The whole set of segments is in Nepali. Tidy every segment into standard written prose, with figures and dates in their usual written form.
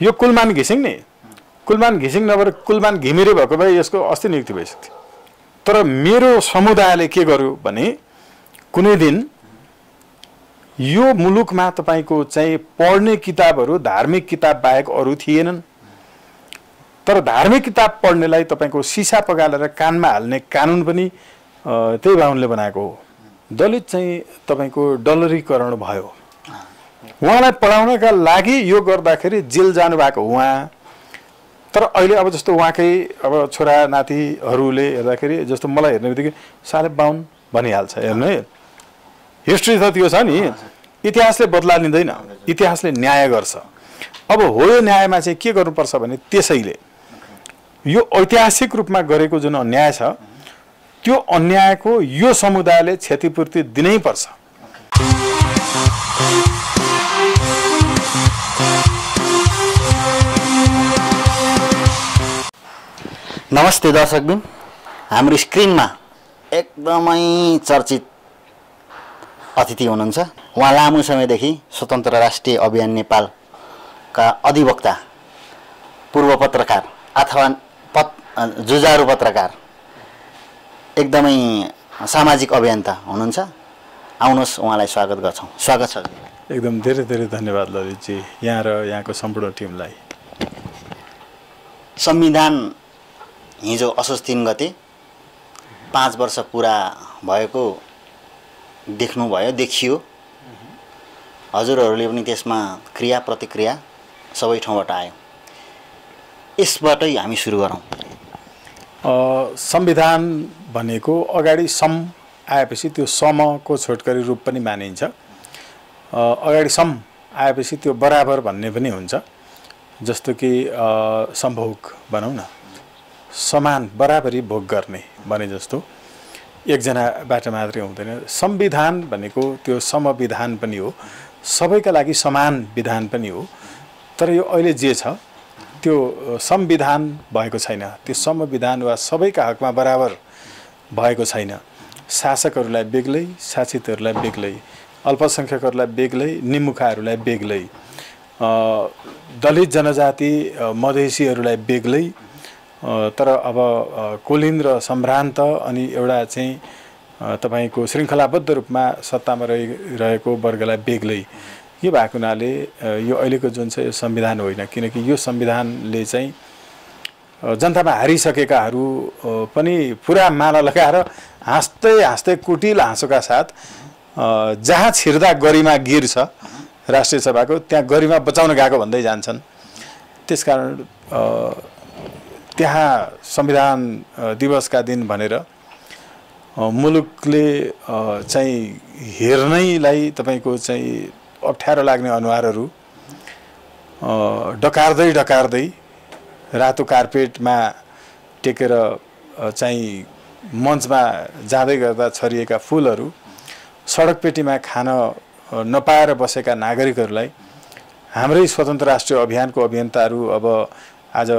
यो कुलमान घिसिङ नि कुलमान घिसिङ नभएर कुलमान घिमिरे भएको भए यसको अस्ति नियुक्ति भइसक्थ्यो। तर मेरो समुदायले के गर्यो भने कुनै दिन यो मुलुकमा तपाईको चाहिँ पढ्ने किताबहरू धार्मिक किताब बाहेक अरू थिएनन्। तर धार्मिक किताब पढ्नेलाई तपाईको सिसा पगालेर कानमा हाल्ने कानुन पनि त्यही बाहुनले बनाएको हो। दलित चाहिँ तपाईको डलरीकरण भयो। उहाँलाई पढाउनका लागि यो गर्दाखेरि जेल जानु भएको उहाँ। तर अहिले अब जस्तो उहाँकै अब छोरा नातिहरूले हेर्दाखेरि जस्तो मलाई हेर्ने बित्तिकै साले बाहुन भनिहाल्छ। हेर्नु है हिस्ट्री त त्यो छ नि। इतिहासले बदला लिँदैन, इतिहासले न्याय गर्छ। अब हो यो न्यायमा चाहिँ के गर्नुपर्छ भने त्यसैले यो ऐतिहासिक रूपमा गरेको जुन अन्याय छ त्यो अन्यायको यो समुदायले क्षतिपूर्ति दिनै पर्छ। नमस्ते दर्शकबिन, हाम्रो स्क्रिनमा एकदमै चर्चित अतिथि हुनुहुन्छ। उहाँ लामो समयदेखि स्वतन्त्र राष्ट्रिय अभियान नेपालका अधिवक्ता, पूर्व पत्रकार अथवा जुझारु पत्रकार, एकदमै सामाजिक अभियन्ता हुनुहुन्छ। आउनुहोस् उहाँलाई स्वागत गर्छौँ। स्वागत छ। एकदम धेरै धेरै धन्यवाद ललितजी, यहाँ र यहाँको सम्पूर्ण टिमलाई। संविधान हिजो असोज 3 गते 5 वर्ष पुरा भएको देख्नुभयो, देखियो। हजुरहरूले पनि त्यसमा क्रिया प्रतिक्रिया सबै ठाउँबाट आयो। यसबाटै हामी सुरु गरौँ। संविधान भनेको अगाडि सम आएपछि त्यो समको छोटकरी रूप पनि मानिन्छ। अगाडि सम आएपछि त्यो बराबर भन्ने पनि हुन्छ। जस्तो कि सम्भोग भनौँ न, समान बराबरी भोग गर्ने भने जस्तो एकजनाबाट मात्रै हुँदैन। संविधान भनेको त्यो समविधान पनि हो, सबैका लागि समान विधान पनि हो। तर यो अहिले जे छ त्यो संविधान भएको छैन, त्यो संविधान वा सबैका हकमा बराबर भएको छैन। शासकहरूलाई बेग्लै, शासितहरूलाई बेग्लै, अल्पसंख्यकहरूलाई बेग्लै, निमुखाहरूलाई बेग्लै, दलित जनजाति मधेसीहरूलाई बेग्लै। तर अब कोलिन्द्र सम्भ्रान्त अनि एउटा चाहिँ तपाईको श्रृङ्खलाबद्ध रूपमा सत्तामा रहिरहेको वर्गलाई बेग्लै। यो भएको हुनाले यो अहिलेको जुन चाहिँ संविधान होइन, किनकि यो संविधानले चाहिँ जनतामा हारिसकेकाहरू पनि पुरा माला लगाएर हाँस्दै हाँस्दै कुटिल हाँसोका साथ जहाँ छिर्दा गरिमा गिर्छ राष्ट्रिय सभाको, त्यहाँ गरिमा बचाउन गएको भन्दै जान्छन्। त्यसकारण त्यहाँ संविधान दिवसका दिन भनेर मुलुकले चाहिँ हेर्नैलाई तपाईको चाहिँ अप्ठ्यारो लाग्ने अनुहारहरू डकार्दै डकार्दै रातो कार्पेटमा टेकेर चाहिँ मञ्चमा जाँदै गर्दा छरिएका फुलहरू, सडक पेटीमा खान नपाएर बसेका नागरिकहरूलाई हाम्रै स्वतन्त्र राष्ट्रिय अभियानको अभियन्ताहरू अब आज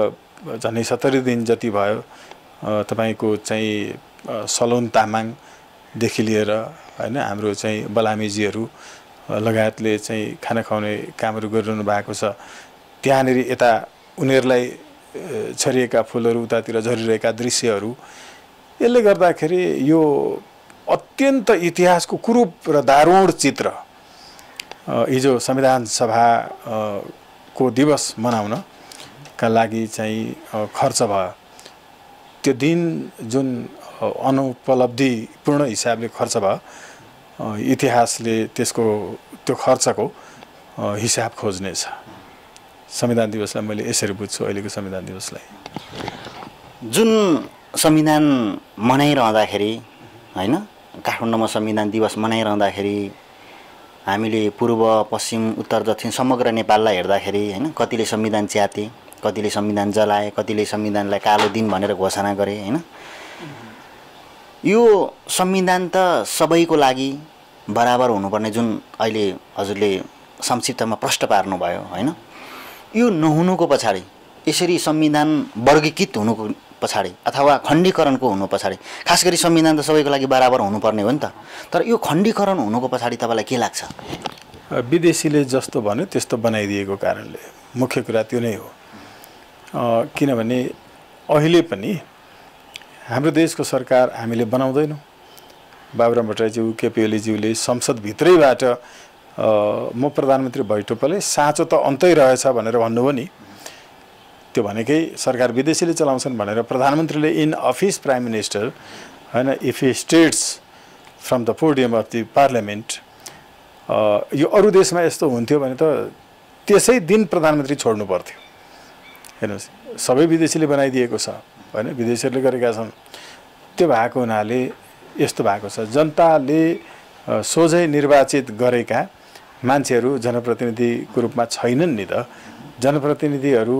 झन्डै 70 दिन जति भयो तपाईको चाहिँ सलोन तामाङदेखि लिएर हैन हाम्रो चाहिँ बलामीजीहरू लगायतले चाहिँ खाना खुवाउने कामहरू गरिरहनु भएको छ। त्यहाँनेरि यता उनीहरूलाई छरिएका फुलहरू उतातिर झरिरहेका दृश्यहरू, यसले गर्दाखेरि यो अत्यन्त इतिहासको कुरूप र दारुण चित्र हिजो संविधान सभा को दिवस मनाउनका लागि चाहिँ खर्च भयो। त्यो दिन जुन अनुपलब्धिपूर्ण हिसाबले खर्च भयो, इतिहासले त्यसको त्यो खर्चको हिसाब खोज्नेछ। संविधान दिवसलाई मैले यसरी बुझ्छु, अहिलेको संविधान दिवसलाई। जुन संविधान मनाइरहँदाखेरि हैन, काठमाडौँमा संविधान दिवस मनाइरहँदाखेरि हामीले पूर्व पश्चिम उत्तर दक्षिण समग्र नेपाललाई हेर्दाखेरि हैन, कतिले संविधान च्याते, कतिले संविधान जलाए, कतिले संविधानलाई कालो दिन भनेर घोषणा गरे हैन। यो संविधान त सबैको लागि बराबर हुनुपर्ने जुन अहिले हजुरले संक्षिप्तमा प्रश्न पार्नुभयो हैन, यो नहुनुको पछाडि, यसरी संविधान वर्गीकृत हुनुको पछाडि अथवा खण्डीकरणको हुनु पछाडि, खास गरी संविधान त सबैको लागि बराबर हुनुपर्ने हो नि त, तर यो खण्डीकरण हुनुको पछाडि तपाईलाई के लाग्छ? विदेशीले जस्तो भन्यो त्यस्तो बनाइदिएको कारणले। मुख्य कुरा त्यो नै हो। किनभने अहिले पनि हाम्रो देशको सरकार हामीले बनाउँदैनौँ। बाबुराम भट्टराईज्यू, केपी ओलीज्यूले संसदभित्रैबाट म प्रधानमन्त्री भइटोपले साँचो त अन्तै रहेछ भनेर भन्नुभयो नि, त्यो भनेकै सरकार विदेशीले चलाउँछन् भनेर प्रधानमन्त्रीले इन अफिस प्राइम मिनिस्टर होइन if he states from the podium of the parliament, यो अरू देशमा यस्तो हुन्थ्यो भने त त्यसै दिन प्रधानमन्त्री छोड्नु पर्थ्यो। हेर्नुहोस्, सबै विदेशीले बनाइदिएको छ होइन, विदेशीहरूले गरेका छन्। त्यो भएको हुनाले यस्तो भएको छ। जनताले सोझै निर्वाचित गरेका मान्छेहरू जनप्रतिनिधिको रूपमा छैनन् नि त। जनप्रतिनिधिहरू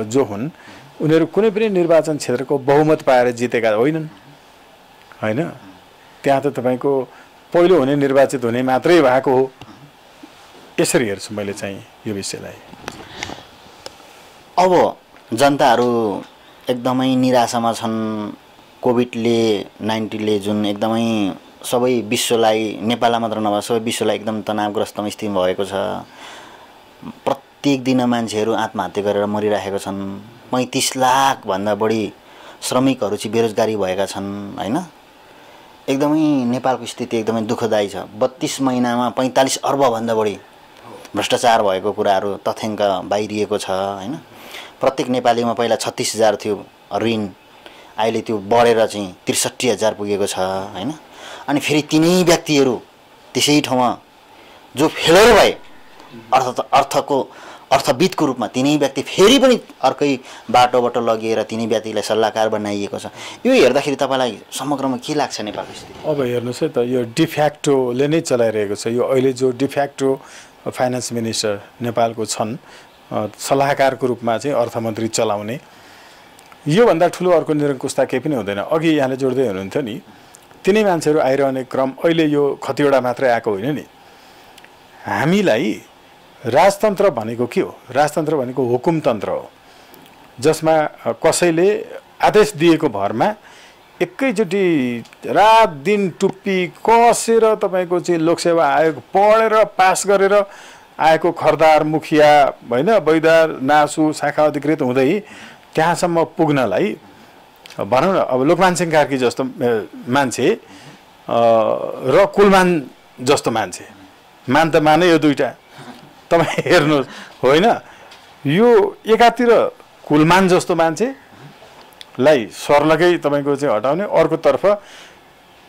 जो हुन् उनीहरू कुनै पनि निर्वाचन क्षेत्रको बहुमत पाएर जितेका होइनन् होइन। त्यहाँ त तपाईँको पहिलो हुने निर्वाचित हुने मात्रै भएको हो। यसरी हेर्छु मैले चाहिँ यो विषयलाई। अब जनताहरू एकदमै निराशामा छन्। कोभिड-19ले जुन एकदमै सबै विश्वलाई, नेपाललाई मात्र नभए सबै विश्वलाई एकदम तनावग्रस्त स्थितिमा भएको छ। प्रत्येक दिन मान्छेहरू आत्महत्या गरेर मरिरहेका छन्। 35 लाखभन्दा बढी श्रमिकहरू चाहिँ बेरोजगारी भएका छन् होइन। एकदमै नेपालको स्थिति एकदमै दुःखदायी छ। 32 महिनामा 45 अर्बभन्दा बढी भ्रष्टाचार भएको कुराहरू तथ्याङ्क बाहिरिएको छ होइन। प्रत्येक नेपालीमा पहिला 36,000 थियो ऋण, अहिले त्यो बढेर चाहिँ 63,000 पुगेको छ होइन। अनि फेरि तिनै व्यक्तिहरू त्यसै ठाउँमा जो फेलर भए अर्थविदको रूपमा तिनै व्यक्ति फेरि पनि अर्कै बाटोबाट लगिएर तिनै व्यक्तिलाई सल्लाहकार बनाइएको छ। यो हेर्दाखेरि तपाईँलाई समग्रमा के लाग्छ नेपालको स्थिति? अब हेर्नुहोस् है त, यो डिफ्याक्टोले नै चलाइरहेको छ। यो अहिले जो डिफ्याक्टो फाइनेन्स मिनिस्टर नेपालको छन्, सल्लाहकारको रूपमा चाहिँ अर्थमन्त्री चलाउने, योभन्दा ठुलो अर्को निरङ्कुशता केही पनि हुँदैन। अघि यहाँले जोड्दै हुनुहुन्थ्यो नि, तिनै मान्छेहरू आइरहने क्रम अहिले यो कतिवटा मात्रै आएको होइन नि। हामीलाई राजतन्त्र भनेको के हो? राजतन्त्र भनेको हुकुमतन्त्र हो, जसमा कसैले आदेश दिएको भरमा एकैचोटि रात दिन टुप्पी कसेर तपाईँको चाहिँ लोकसेवा आयोग पढेर पास गरेर आएको खरदार, मुखिया होइन, बैदार, नासु, शाखा अधिकृत हुँदै त्यहाँसम्म पुग्नलाई भनौँ न। अब लोकमान सिंह कार्की जस्तो मान्छे र कुलमान जस्तो मान्छे, मान त माने यो दुईवटा तपाईँ हेर्नुहोस् होइन। यो एकातिर कुलमान जस्तो मान्छेलाई सर्लकै तपाईँको चाहिँ हटाउने, अर्कोतर्फ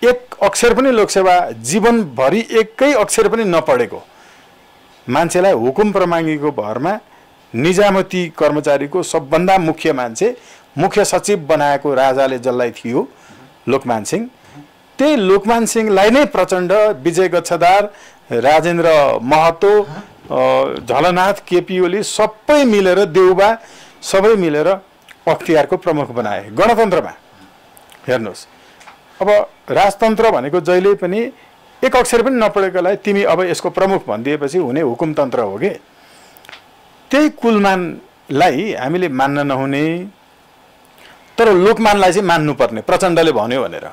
एक अक्षर पनि लोकसेवा जीवनभरि एकै अक्षर पनि नपढेको मान्छेलाई हुकुम प्रमाङ्गीको भरमा निजामती कर्मचारीको सबभन्दा मुख्य मान्छे, मुख्य सचिव बनाएको राजाले जसलाई थियो लोकमान सिंह, त्यही लोकमान सिंहलाई नै प्रचण्ड, विजय गच्छदार, राजेन्द्र महतो, झलनाथ, केपी ओली सबै मिलेर, देउबा सबै मिलेर अख्तियारको प्रमुख बनाए गणतन्त्रमा। हेर्नुहोस्, अब राजतन्त्र भनेको जहिले पनि एक अक्षर पनि नपढेकोलाई तिमी अब यसको प्रमुख भनिदिएपछि हुने हुकुमतन्त्र हो कि। त्यही कुलमानलाई हामीले मान्न नहुने, तर लोकमानलाई चाहिँ मान्नुपर्ने प्रचण्डले भन्यो भनेर,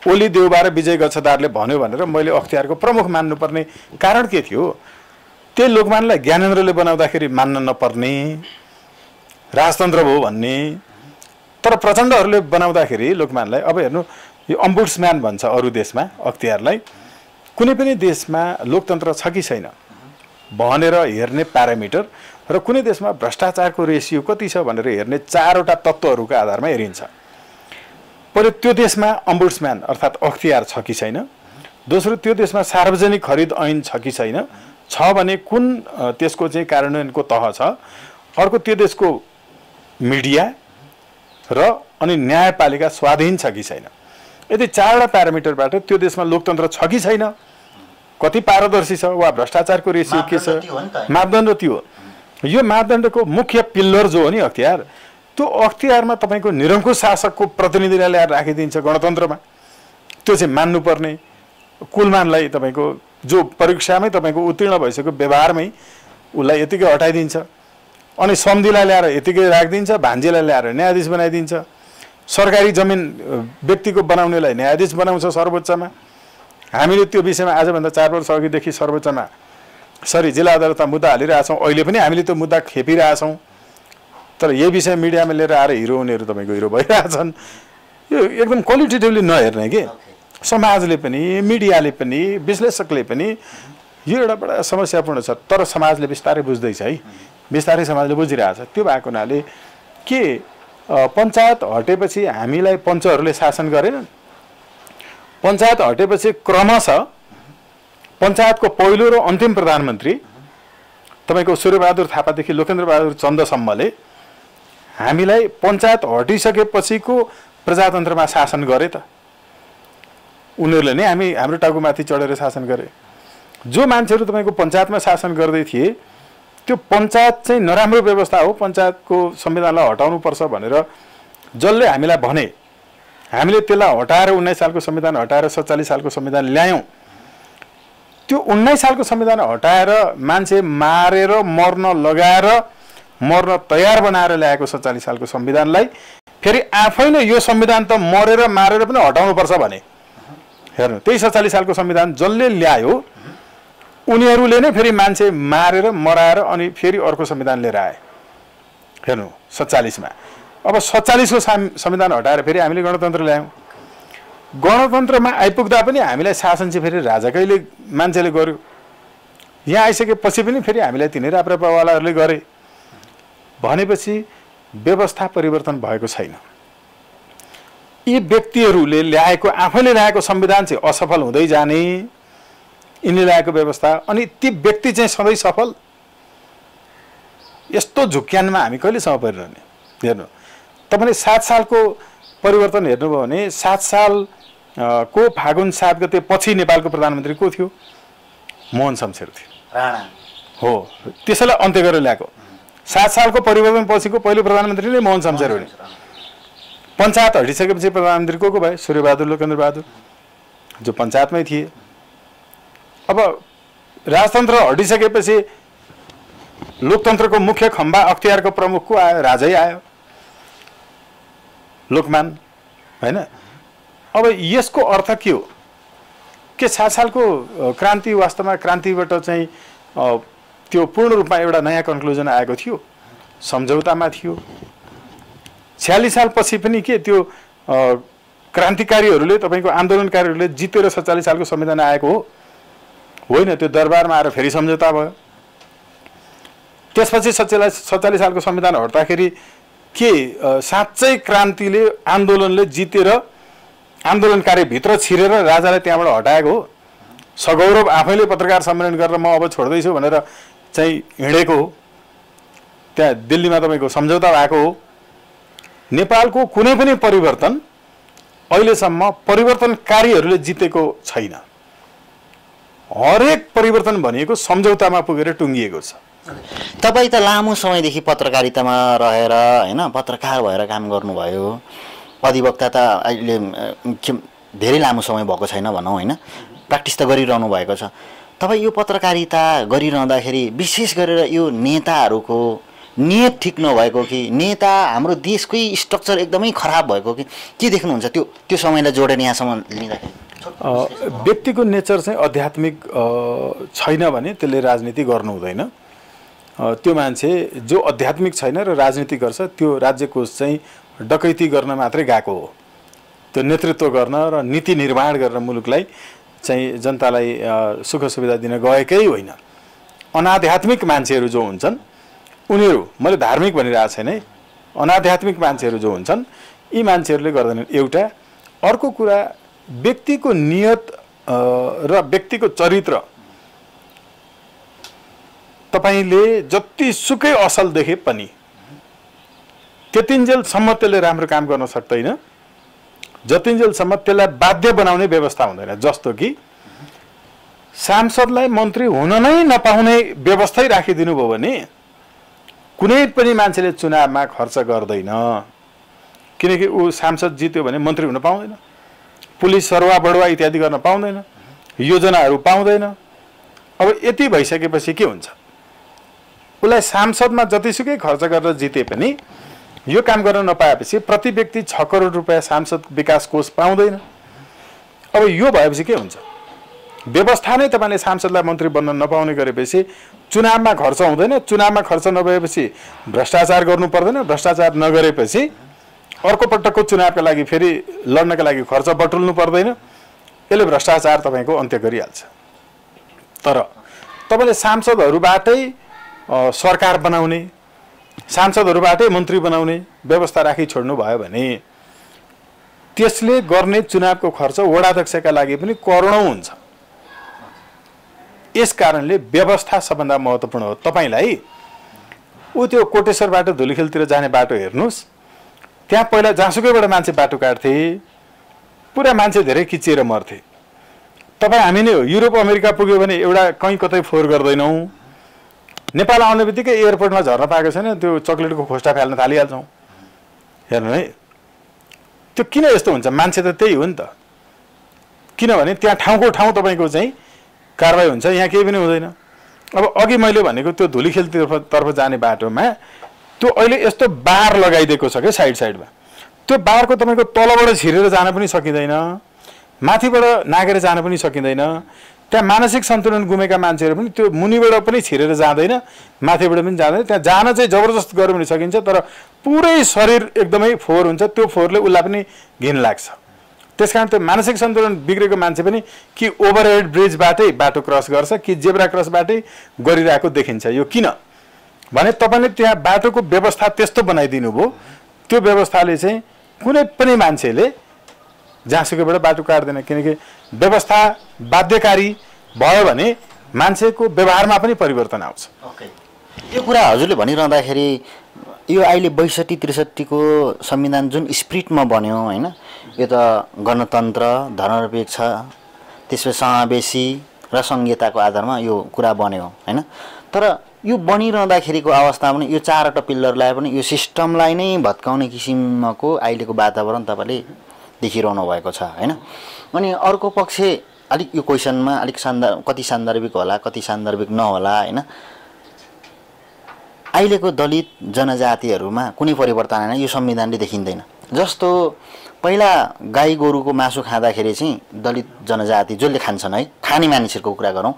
ओली, देउबा र विजय गच्छदारले भन्यो भनेर मैले अख्तियारको प्रमुख मान्नुपर्ने कारण के थियो? त्यही लोकमानलाई ज्ञानेन्द्रले बनाउँदाखेरि मान्न नपर्ने, राजतन्त्र भयो भन्ने। तर प्रचण्डहरूले बनाउँदाखेरि लोकमानलाई, अब हेर्नु, यो अम्बुड्सम्यान भन्छ अरू देशमा अख्तियारलाई। कुनै पनि देशमा लोकतन्त्र छ कि छैन भनेर हेर्ने प्यारामिटर र कुनै देशमा भ्रष्टाचारको रेसियो कति छ भनेर हेर्ने 4वटा तत्त्वहरूको आधारमा हेरिन्छ। पहिलो, त्यो देशमा अम्बुड्सम्यान अर्थात् अख्तियार छ कि छैन। दोस्रो, त्यो देशमा सार्वजनिक खरिद ऐन छ कि छैन, छ भने कुन त्यसको चाहिँ कार्यान्वयनको तह छ। अर्को, त्यो देशको मिडिया र अनि न्यायपालिका स्वाधीन छ कि छैन। यदि 4वटा प्यारामिटरबाट त्यो देशमा लोकतन्त्र छ कि छैन, कति पारदर्शी छ वा भ्रष्टाचारको रेसियो के छ, मापदण्ड त्यो हो। यो मापदण्डको मुख्य पिल्लर जो हो नि अख्तियार, त्यो अख्तियारमा तपाईँको निरङ्कुश शासकको प्रतिनिधिलाई ल्याएर राखिदिन्छ गणतन्त्रमा। त्यो चाहिँ मान्नुपर्ने। कुलमानलाई तपाईँको जो परीक्षामै तपाईँको उत्तीर्ण भइसक्यो व्यवहारमै उसलाई यतिकै हटाइदिन्छ, अनि सम्धिलाई ल्याएर यतिकै राखिदिन्छ, भान्जीलाई ल्याएर न्यायाधीश बनाइदिन्छ, सरकारी जमिन व्यक्तिको बनाउनेलाई न्यायाधीश बनाउँछ सर्वोच्चमा। हामीले त्यो विषयमा आजभन्दा 4 वर्ष अघिदेखि सर्वोच्चमा सरी जिल्ला अदालतमा मुद्दा हालिरहेछौँ, अहिले पनि हामीले त्यो मुद्दा खेपिरहेछौँ। तर यही विषय मिडियामा लिएर आएर हिरो उनीहरू तपाईँको हिरो भइरहेछन्। यो एकदम क्वालिटेटिभली नहेर्ने कि समाजले पनि, मिडियाले पनि, विश्लेषकले पनि यो एउटा बडा समस्यापूर्ण छ। तर समाजले बिस्तारै बुझ्दैछ है, बिस्तारै समाजले बुझिरहेछ। त्यो भएको हुनाले के पञ्चायत हटेपछि हामीलाई पञ्चहरूले शासन गरेनन्। पञ्चायत हटेपछि क्रमशः पञ्चायतको पहिलो र अन्तिम प्रधानमन्त्री तपाईँको सूर्यबहादुर थापादेखि लोकेन्द्रबहादुर चन्दसम्मले हामीलाई पञ्चायत हटिसकेपछिको प्रजातन्त्रमा शासन गरे त। उनीहरूले नै हाम्रो टाउकोमाथि चढेर शासन गरे। जो मान्छेहरू तपाईँको पञ्चायतमा शासन गर्दै थिए, त्यो पञ्चायत चाहिँ नराम्रो व्यवस्था हो, पञ्चायतको संविधानलाई हटाउनुपर्छ भनेर जसले हामीलाई भने, हामीले त्यसलाई हटाएर 19 सालको संविधान हटाएर 47 सालको संविधान ल्यायौँ। त्यो 19 सालको संविधान हटाएर मान्छे मारेर मर्न लगाएर मर्न तयार बनाएर ल्याएको 47 सालको संविधानलाई फेरि आफैले यो संविधान त मरेर मारेर पनि हटाउनुपर्छ भने, हेर्नु त्यही 47 सालको संविधान जसले ल्यायो उनीहरूले नै फेरि मान्छे मारेर मराएर अनि फेरि अर्को संविधान लिएर आए। हेर्नु 47 मा। अब 47 को संविधान हटाएर फेरि हामीले गणतन्त्र ल्यायौँ। गणतन्त्रमा आइपुग्दा पनि हामीलाई शासन चाहिँ फेरि राजाकैले मान्छेले गर्यो। यहाँ आइसकेपछि पनि फेरि हामीलाई तिनै राप्रपावालाहरूले गरे भनेपछि व्यवस्था परिवर्तन भएको छैन। यी व्यक्तिहरूले ल्याएको, आफैले ल्याएको संविधान चाहिँ असफल हुँदै जाने, यिनले ल्याएको व्यवस्था, अनि ती व्यक्ति चाहिँ सधैँ सफल। यस्तो झुक्क्यानमा हामी कहिलेसम्म परिरहने? हेर्नु तपाईँले 7 सालको परिवर्तन हेर्नुभयो भने 7 साल को फागुन 7 गते पछि नेपालको प्रधानमन्त्री को थियो? मोहन शमशेर थियो, राणा हो। त्यसैलाई अन्त्य गरेर ल्याएको। 7 सालको परिवर्तन पछिको पहिलो प्रधानमन्त्री नै मोहन शमशेर हो। पञ्चायत हटिसकेपछि प्रधानमन्त्री को भए? सूर्यबहादुर लोकेन्द्रबहादुर, जो पञ्चायतमै थिए। अब राजतन्त्र हटिसकेपछि लोकतन्त्रको मुख्य खम्बा अख्तियारको प्रमुख को आयो? राजै आयो, लोकमान, हैन? अब यसको अर्थ के हो? के 7 सालको क्रान्ति वास्तवमा क्रान्तिबाट चाहिँ त्यो पूर्ण रूपमा एउटा नयाँ कन्क्लुजन आएको थियो, सम्झौतामा थियो। 46 सालपछि पनि के त्यो क्रान्तिकारीहरूले, तपाईँको आन्दोलनकारीहरूले जितेर 47 सालको संविधान आएको हो? होइन, त्यो दरबारमा आएर फेरि सम्झौता भयो। त्यसपछि 47 सालको संविधान हट्दाखेरि के साँच्चै क्रान्तिले, आन्दोलनले जितेर आन्दोलनकारी भित्र छिरेर राजालाई त्यहाँबाट हटाएको हो? सगौरव आफैले पत्रकार सम्मेलन गरेर म अब छोड्दैछु भनेर चाहिँ हिँडेको हो। त्यहाँ दिल्लीमा तपाईँको सम्झौता भएको हो। नेपालको कुनै पनि परिवर्तन अहिलेसम्म परिवर्तनकारीहरूले जितेको छैन। हरेक परिवर्तन भनेको सम्झौतामा पुगेर टुङ्गिएको छ। तपाईँ त लामो समयदेखि पत्रकारितामा रहेर हैन, पत्रकार भएर काम गर्नुभयो। अधिवक्ता त अहिले धेरै लामो समय भएको छैन भनौँ, हैन, प्र्याक्टिस त गरिरहनु भएको छ। तपाईँ यो पत्रकारिता गरिरहँदाखेरि विशेष गरेर यो नेताहरूको नियत ठिक नभएको कि नेता हाम्रो देशकै स्ट्रक्चर एकदमै खराब भएको कि के देख्नुहुन्छ? त्यो समयलाई जोडेर यहाँसम्म लिँदाखेरि व्यक्तिको नेचर चाहिँ आध्यात्मिक छैन भने त्यसले राजनीति गर्नु हुँदैन। त्यो मान्छे जो आध्यात्मिक छैन र राजनीति गर्छ, त्यो राज्यकोष चाहिँ डकैती गर्न मात्रै गएको हो। त्यो नेतृत्व गर्न र नीति निर्माण गरेर मुलुकलाई चाहिँ जनतालाई सुख सुविधा दिन गएकै होइन। अनाध्यात्मिक मान्छेहरू जो हुन्छन् उनीहरू, मैले धार्मिक भनिरहेको छैन है, अनाध्यात्मिक मान्छेहरू जो हुन्छन् यी मान्छेहरूले गर्दैनन्। एउटा अर्को कुरा, व्यक्तिको नियत र व्यक्तिको चरित्र तपाईले जतिसुकै असल देखे पनि त्यतिन्जेलसम्म त्यसले राम्रो काम गर्न सक्दैन जतिन्जेलसम्म त्यसलाई बाध्य बनाउने व्यवस्था हुँदैन। जस्तो कि सांसदलाई मन्त्री हुन नै नपाउने व्यवस्थै राखिदिनु भयो भने कुनै पनि मान्छेले चुनावमा खर्च गर्दैन, किनकि ऊ सांसद जित्यो भने मन्त्री हुन पाउँदैन, पुलिस सरुवा बढुवा इत्यादि गर्न पाउँदैन, योजनाहरू पाउँदैन। अब यति भइसकेपछि के हुन्छ? उसलाई सांसदमा जतिसुकै खर्च गरेर जिते पनि यो काम गर्न नपाएपछि प्रति व्यक्ति 6 करोड रुपैयाँ सांसद विकास कोष पाउँदैन। अब यो भएपछि के हुन्छ? व्यवस्था नै तपाईँले सांसदलाई मन्त्री बन्न नपाउने गरेपछि चुनावमा खर्च हुँदैन, चुनावमा खर्च नभएपछि भ्रष्टाचार गर्नु पर्दैन, भ्रष्टाचार नगरेपछि अर्को पटकको चुनावका लागि फेरि लड्नका लागि खर्च बटुल्नु पर्दैन। यसले भ्रष्टाचार तपाईँको अन्त्य गरिहाल्छ। तर तपाईँले सांसदहरूबाटै सरकार बनाउने, सांसदहरूबाटै मन्त्री बनाउने व्यवस्था राखी छोड्नु भयो भने त्यसले गर्ने चुनावको खर्च वडाध्यक्षका लागि पनि करोडौं हुन्छ। यस कारणले व्यवस्था सबभन्दा महत्त्वपूर्ण हो। तपाईलाई त्यो कोटेश्वरबाट धुलीखेलतिर जाने बाटो हेर्नुस्, त्यहाँ पहिला जहाँसुकैबाट मान्छे बाटो काट्थे, पुरा मान्छे धेरै किचिएर मर्थे। तपाईँ हामी नै हो, युरोप अमेरिका पुग्यो भने एउटा कहीँ कतै फोहोर गर्दैनौँ, नेपाल आउने बित्तिकै एयरपोर्टमा झर्न पाएको छैन, त्यो चक्लेटको खोस्टा फाल्न थालिहाल्छौँ। हेर्नु है, त्यो किन यस्तो हुन्छ? मान्छे त त्यही हो नि त। किनभने त्यहाँ ठाउँको ठाउँ तपाईँको चाहिँ कारवाही हुन्छ, यहाँ केही पनि हुँदैन। अब अघि मैले भनेको त्यो धुलीखेलतर्फ जाने बाटोमा त्यो अहिले यस्तो बार लगाइदिएको छ क्या साइडमा। त्यो बारको तपाईँको तलबाट छिरेर जान पनि सकिँदैन, माथिबाट नागेर जान पनि सकिँदैन। त्यहाँ मानसिक सन्तुलन गुमेका मान्छेहरू पनि त्यो मुनिबाट पनि छिरेर जाँदैन, माथिबाट पनि जाँदैन। त्यहाँ जान चाहिँ जबरजस्त गर्यो भने सकिन्छ, तर पुरै शरीर एकदमै फोहोर हुन्छ। त्यो फोहोरले उसलाई पनि घिन लाग्छ। त्यसकारण त्यो मानसिक सन्तुलन बिग्रेको मान्छे पनि कि ओभरहेड ब्रिजबाटै बाटो क्रस गर्छ कि जेब्रा क्रसबाटै गरिरहेको देखिन्छ। यो किन भने तपाईँले त्यहाँ बाटोको व्यवस्था त्यस्तो बनाइदिनु भयो, त्यो व्यवस्थाले चाहिँ कुनै पनि मान्छेले जहाँसुकैबाट बाटो काट्दैन। किनकि व्यवस्था बाध्यकारी भयो भने मान्छेको व्यवहारमा पनि परिवर्तन आउँछ। यो कुरा हजुरले भनिरहँदाखेरि यो अहिले 62-63 को संविधान जुन स्पिरिटमा बन्यो हैन, यो त गणतन्त्र, धर्मनिरपेक्ष, त्यसपछि समावेशी र संहिताको आधारमा यो कुरा बन्यो हैन। तर यो बनिरहँदाखेरिको अवस्थामा पनि यो चारवटा पिल्लरलाई पनि यो सिस्टमलाई नै भत्काउने किसिमको अहिलेको वातावरण तपाईँले देखिरहनु भएको छ हैन। अनि अर्को पक्ष अलिक यो क्वेसनमा अलिक कति सान्दर्भिक होला, कति सान्दर्भिक नहोला हैन। अहिलेको दलित जनजातिहरूमा कुनै परिवर्तन आएन, यो संविधानले देखिँदैन। जस्तो पहिला गाई गोरुको मासु खाँदाखेरि चाहिँ दलित जनजाति जसले खान्छन् है, खाने मानिसहरूको कुरा गरौँ,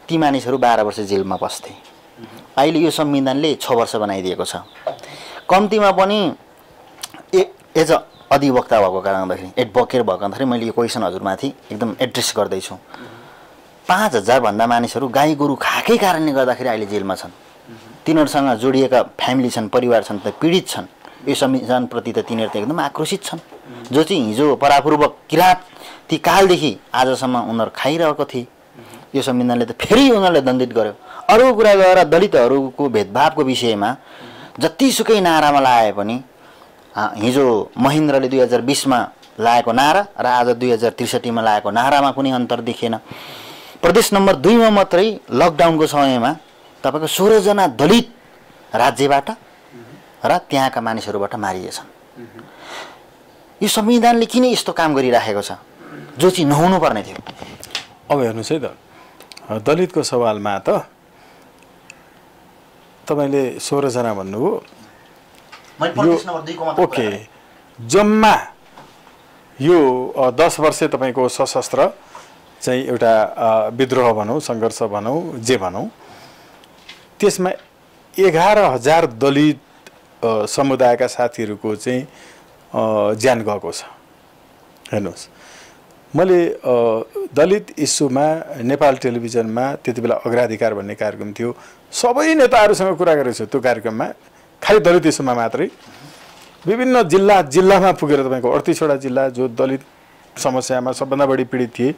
ती मानिसहरू 12 वर्ष जेलमा बस्थे। अहिले यो संविधानले 6 वर्ष बनाइदिएको छ। कम्तीमा पनि एज अ अधिवक्ता भएको कारणले गर्दाखेरि, एडभोकेट भएको कारणले मैले यो क्वेसन हजुरमाथि एकदम एड्रेस गर्दैछु। 5000 भन्दा मानिसहरू गाई गोरु खाएकै कारणले गर्दाखेरि अहिले जेलमा छन्। तिनीहरूसँग जोडिएका फ्यामिली छन्, परिवार छन्, त पीडित छन्। यो संविधानप्रति त तिनीहरू त एकदम आक्रोशित छन्। जो चाहिँ हिजो परापूर्व किराँत ती कालदेखि आजसम्म उनीहरू खाइरहेको थिए, यो संविधानले त फेरि उनीहरूले दण्डित गर्यो। अरू कुरा गएर दलितहरूको भेदभावको विषयमा जतिसुकै नारामा लाए पनि हिजो महेन्द्रले 2020 मा लागेको नारा र आज 2063 मा लागेको नारामा कुनै अन्तर देखिएन। प्रदेश नम्बर 2 मा मात्रै लकडाउनको समयमा तपाईको 16 जना दलित राज्यबाट र त्यहाँका मानिसहरूबाट मारिएछन्। यो संविधानले किन यस्तो काम गरिराखेको छ जो चाहिँ नहुनु पर्ने थियो? अब हेर्नुस् है त, दलितको सवालमा त तपाईले 16 जना भन्नुभयो। ओके, जम्मा यो 10 वर्ष तपाईको सशस्त्र चाहिँ एउटा विद्रोह भनौँ, सङ्घर्ष भनौँ, जे भनौँ, त्यसमा 11000 दलित समुदायका साथीहरूको चाहिँ ज्यान गएको छ। हेर्नुहोस्, मैले दलित इस्युमा नेपाल टेलिभिजनमा त्यति बेला अग्राधिकार भन्ने कार्यक्रम थियो, सबै नेताहरूसँग कुरा गरेको छु। त्यो कार्यक्रममा खालि दलित इस्युमा मात्रै विभिन्न जिल्लामा पुगेर तपाईँको 38वटा जिल्ला जो दलित समस्यामा सबभन्दा बढी पीडित थिए,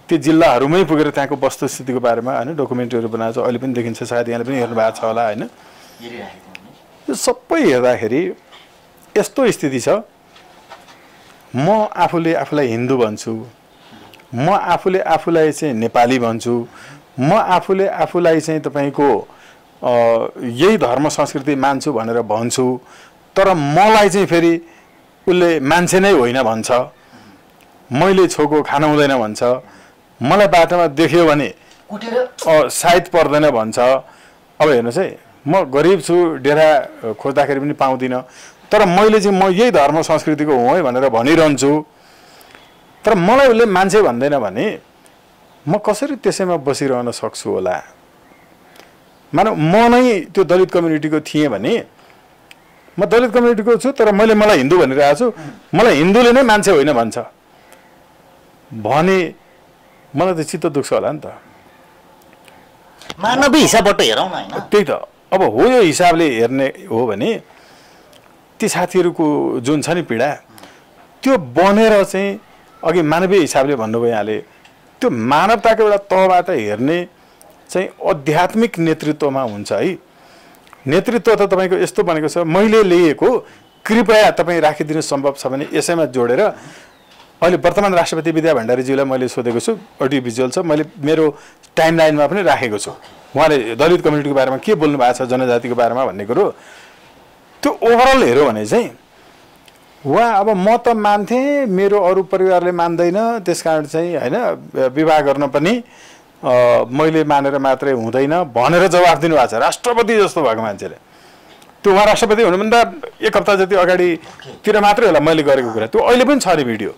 ती जिल्लाहरूमै पुगेर त्यहाँको वस्तुस्थितिको बारेमा हैन डकुमेन्ट्रीहरू बनाएको छ। अहिले पनि देखिन्छ, सायद यहाँले पनि हेर्नु भएको छ होला हैन। यो सबै हेर्दाखेरि यस्तो स्थिति छ, म आफूले आफूलाई हिन्दू भन्छु, म आफूले आफूलाई चाहिँ नेपाली भन्छु, म आफूले आफूलाई चाहिँ तपाईको यही धर्म संस्कृति मान्छु भनेर भन्छु, तर मलाई चाहिँ फेरि उसले मान्छे नै होइन भन्छ, मैले छोको खान हुँदैन भन्छ, मलाई बाटोमा देख्यो भने सायद पर्दैन भन्छ। अब हेर्नुहोस् है, म गरिब छु, डेरा खोज्दाखेरि पनि पाउँदिनँ, तर मैले चाहिँ म यही धर्म संस्कृतिको हुँ है भनेर भनिरहन्छु, तर मलाई उसले मान्छे भन्दैन भने म कसरी त्यसैमा बसिरहन सक्छु होला। मानौ म नै त्यो दलित कम्युनिटीको थिएँ भने म दलित कम्युनिटीको छु तर मलाई हिन्दू भनिरहेको छु, मलाई हिन्दूले नै मान्छे होइन भन्छ भने मलाई त चित्त दुख्छ होला नि त। मानवीय हिसाबबाट हेरौँ न हैन। त्यही त अब हो यो हिसाबले हेर्ने हो भने ती साथीहरूको जुन छ नि पीडा त्यो बनेर चाहिँ अघि मानवीय हिसाबले भन्नुभयो यहाँले त्यो मानवताको एउटा तहबाट हेर्ने चाहिँ आध्यात्मिक नेतृत्वमा हुन्छ है। नेतृत्व त तपाईँको यस्तो बनेको छ, मैले लिएको कृपया तपाईँ राखिदिनु सम्भव छ भने यसैमा जोडेर अहिले वर्तमान राष्ट्रपति विद्या भण्डारीज्यूलाई मैले सोधेको छु, अडियो भिजुअल छ, मैले मेरो टाइमलाइनमा पनि राखेको छु। उहाँले दलित कम्युनिटीको बारेमा के बोल्नु भएको छ, जनजातिको बारेमा भन्ने कुरो त्यो ओभरअल हेऱ्यो भने चाहिँ उहाँ अब म त मान्थेँ, मेरो अरू परिवारले मान्दैन, त्यस कारण चाहिँ होइन विवाह गर्न पनि मैले मानेर मात्रै हुँदैन भनेर जवाफ दिनुभएको छ राष्ट्रपति जस्तो भएको मान्छेले। त्यो उहाँ राष्ट्रपति हुनुभन्दा एक हप्ता जति अगाडितिर मात्रै होला मैले गरेको कुरा, त्यो अहिले पनि छ अरे भिडियो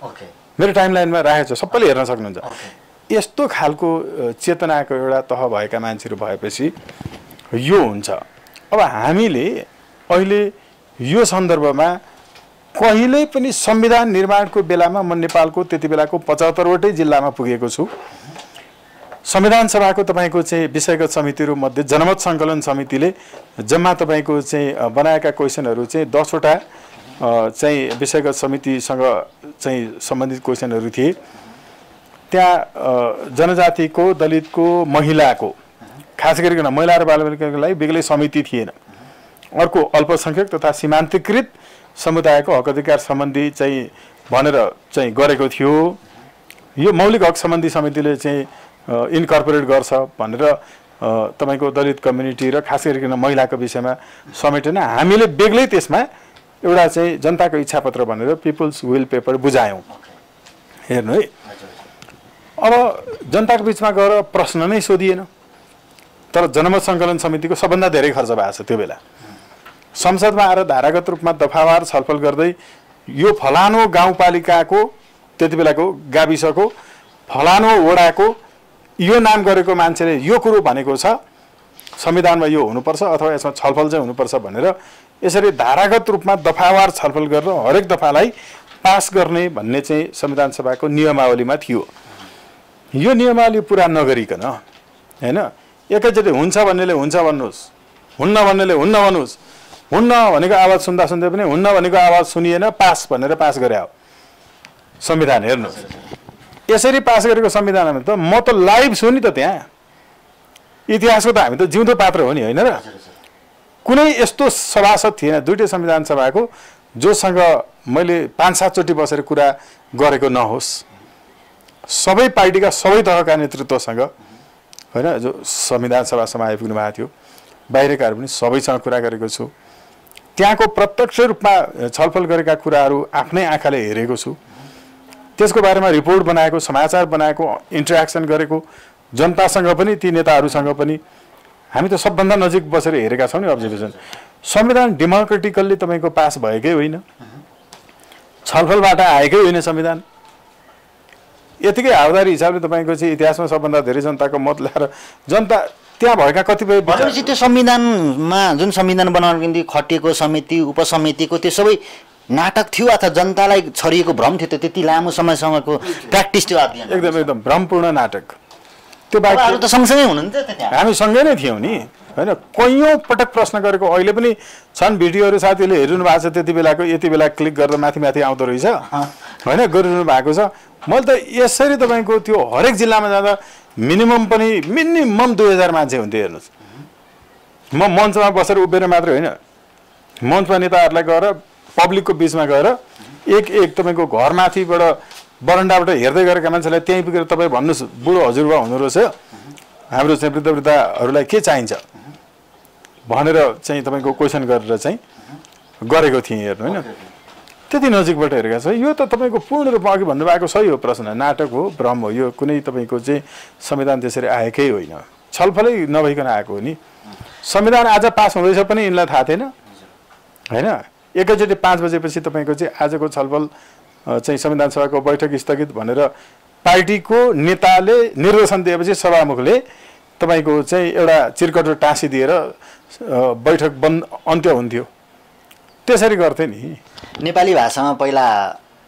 मेरो टाइमलाइनमा राखेको छ, सबैले हेर्न सक्नुहुन्छ। यस्तो खालको चेतनाको एउटा तह भएका मान्छेहरू भएपछि यो हुन्छ। अब हामीले अहिले यो सन्दर्भमा कहिल्यै पनि संविधान निर्माणको बेलामा म नेपालको त्यति बेलाको 75वटै जिल्लामा पुगेको छु। संविधान सभाको तपाईँको चाहिँ विषयगत समितिहरू मध्ये जनमत सङ्कलन समितिले जम्मा तपाईँको चाहिँ बनाएका क्वेसनहरू चाहिँ 10वटा चाहिँ विषयगत समितिसँग चाहिँ सम्बन्धित क्वेसनहरू थिए। त्यहाँ जनजातिको, दलितको, महिलाको, खास गरिकन महिला र बालबालिकाको लागि बेग्लै समिति थिएन। अर्को अल्पसङ्ख्यक तथा सीमान्तकृत समुदायको हक अधिकार सम्बन्धी चाहिँ भनेर चाहिँ गरेको थियो। यो मौलिक हक सम्बन्धी समितिले चाहिँ इन्कर्पोरेट गर्छ भनेर तपाईँको दलित कम्युनिटी र खास गरिकन महिलाको विषयमा समेटेन। हामीले बेग्लै त्यसमा एउटा चाहिँ जनताको इच्छापत्र भनेर पिपुल्स विल पेपर बुझायौँ। हेर्नु है, अब जनताको बिचमा गएर प्रश्न नै सोधिएन, तर जनमत सङ्कलन समितिको सबभन्दा धेरै खर्च भएको छ। त्यो बेला संसदमा आएर धारागत रूपमा दफावार छलफल गर्दै यो फलानो गाउँपालिकाको त्यति बेलाको गाविसको फलानो वडाको यो नाम गरेको मान्छेले यो कुरो भनेको छ, संविधानमा यो हुनुपर्छ अथवा यसमा छलफल चाहिँ हुनुपर्छ भनेर यसरी धारागत रूपमा दफावार छलफल गरेर हरेक दफालाई पास गर्ने भन्ने चाहिँ संविधान सभाको नियमावलीमा थियो। यो नियमावली पुरा नगरिकन हैन एकैचोटि हुन्छ भन्नेले हुन्छ भन्नुहोस्, हुन्न भन्नेले हुन्न भन्नुहोस्, हुन्न भनेको आवाज सुन्दा सुन्दै पनि हुन्न भनेको आवाज सुनिएन, पास भनेर पास गरे हो संविधान। हेर्नुहोस् यसरी पास गरेको संविधानमा त म त लाइभ छु नि त, त्यहाँ इतिहासको त हामी त जिउँदो पात्र हो नि होइन र। कुनै यस्तो सभासद थिएन दुईटै संविधान सभाको जोसँग मैले 5-7 चोटि बसेर कुरा गरेको नहोस्। सबै पार्टीका सबै तहका नेतृत्वसँग होइन जो संविधान सभासम्म आइपुग्नु भएको थियो, बाहिरकाहरू पनि सबैसँग कुरा गरेको छु। त्यहाँको प्रत्यक्ष रूपमा छलफल गरेका कुराहरू आफ्नै आँखाले हेरेको छु, त्यसको बारेमा रिपोर्ट बनाएको, समाचार बनाएको, इन्टरेक्सन गरेको, जनतासँग पनि ती नेताहरूसँग पनि हामी त सबभन्दा नजिक बसेर हेरेका छौँ नि अब्जर्भेसन। संविधान डेमोक्रेटिकल्ली तपाईँको पास भएकै होइन, छलफलबाट आएकै होइन संविधान। यतिकै हावादारी हिसाबले तपाईँको चाहिँ इतिहासमा सबभन्दा धेरै जनताको मत ल्याएर जनता त्यहाँ भएका कतिपय भनेपछि त्यो संविधानमा जुन संविधान बनाउनको निम्ति खटिएको समिति उपसमितिको त्यो सबै नाटक थियो अथवा जनतालाई छरिएको भ्रम थियो? त्यति लामो समयसम्मको प्र्याक्टिस थियो अध्ययन? एकदम भ्रमपूर्ण नाटक। त्यो बाहेक त सँगसँगै हुनुहुन्थ्यो त्यहाँ? हामी सँगै नै थियौँ नि होइन। कैयौँ पटक प्रश्न गरेको अहिले पनि छन् भिडियोहरू, साथीहरूले हेरिनु भएको छ त्यति बेलाको, यति बेला क्लिक गर्दा माथि माथि आउँदो रहेछ होइन, गरिरहनु भएको छ। मैले त यसरी तपाईँको त्यो हरेक जिल्लामा जाँदा मिनिमम 2000 मान्छे हुन्थ्यो। हेर्नुहोस् म मञ्चमा बसेर उभिएर मात्रै होइन, मञ्चमा नेताहरूलाई गएर पब्लिकको बिचमा गएर एक तपाईँको घरमाथिबाट बरन्डाबाट हेर्दै गरेका मान्छेलाई त्यहीँ पुगेर तपाईँ भन्नुहोस् बुढो हजुरबा हुनु रहेछ, हाम्रो चाहिँ वृद्धहरूलाई के चाहिन्छ भनेर चाहिँ तपाईँको क्वेसन गरेर चाहिँ गरेको थिएँ। हेर्नु होइन, त्यति नजिकबाट हेरेका छ। यो त तपाईँको पूर्ण रूपमा अघि भन्नुभएको सही हो, प्रश्न नाटक हो, भ्रम हो। यो कुनै तपाईँको चाहिँ संविधान त्यसरी आएकै होइन, छलफलै नभइकन आएको हो नि। संविधान आज पास हुँदैछ पनि यिनलाई थाहा थिएन होइन। एकैचोटि 5 बजेपछि तपाईँको चाहिँ आजको छलफल चाहिँ संविधान सभाको बैठक स्थगित भनेर पार्टीको नेताले निर्देशन दिएपछि सभामुखले तपाईँको चाहिँ एउटा चिरकटो टाँसिदिएर बैठक बन्द अन्त्य हुन्थ्यो। त्यसरी गर्थे नि। नेपाली भाषामा पहिला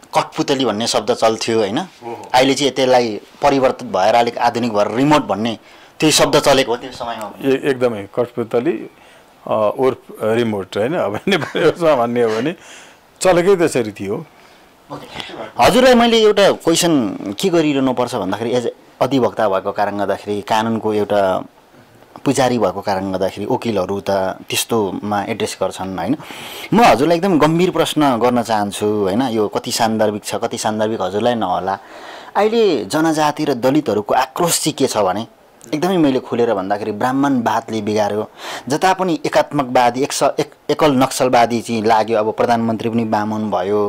कठपुतली भन्ने शब्द चल्थ्यो होइन, अहिले चाहिँ त्यसलाई परिवर्तित भएर अलिक आधुनिक भएर रिमोट भन्ने त्यही शब्द चलेको हो त्यो समयमा। एकदमै कठपुतली उर्फ रिमोट होइन। अब नेपालीमा भन्ने हो भने चलेकै त्यसरी थियो। हजुरलाई मैले एउटा क्वेसन के गरिरहनु पर्छ भन्दाखेरि एज अधिवक्ता भएको कारणले गर्दाखेरि कानुनको एउटा पुजारी भएको कारणले गर्दाखेरि वकिलहरू त त्यस्तोमा एड्रेस गर्छन् होइन। म हजुरलाई एकदम गम्भीर प्रश्न गर्न चाहन्छु होइन, यो कति सान्दर्भिक छ कति सान्दर्भिक हजुरलाई नहोला। अहिले जनजाति र दलितहरूको आक्रोश चाहिँ के छ भने एकदमै मैले खुलेर भन्दाखेरि ब्राह्मणवादले बिगार्यो। जता पनि एकात्मकवादी एकल नक्सलवादी चाहिँ लाग्यो। अब प्रधानमन्त्री पनि बामन भयो,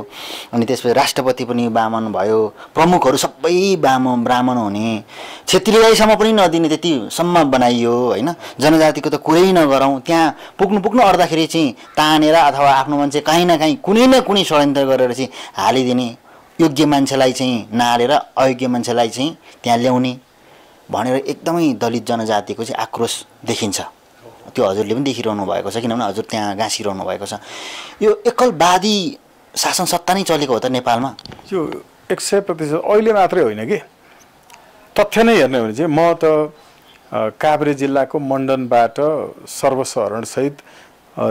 अनि त्यसपछि राष्ट्रपति पनि बामन भयो, प्रमुखहरू सबै ब्राह्मण हुने, क्षेत्रीयसम्म पनि नदिने त्यतिसम्म बनाइयो होइन। जनजातिको त कुरै नगरौँ, त्यहाँ पुग्नु अड्दाखेरि चाहिँ तानेर अथवा आफ्नो मान्छे कहीँ न कहीँ कुनै न कुनै षड्यन्त्र गरेर चाहिँ हालिदिने, योग्य मान्छेलाई चाहिँ नहालेर अयोग्य मान्छेलाई चाहिँ त्यहाँ ल्याउने भनेर एकदमै दलित जनजातिको चाहिँ आक्रोश देखिन्छ। त्यो हजुरले पनि देखिरहनु भएको छ, किनभने हजुर त्यहाँ गाँसिरहनु भएको छ। यो एकलवादी शासन सत्ता नै चलेको हो त नेपालमा? यो 100% अहिले मात्रै होइन कि, तथ्य नै हेर्ने हो भने चाहिँ म त काभ्रे जिल्लाको मण्डनबाट सर्वशरणसहित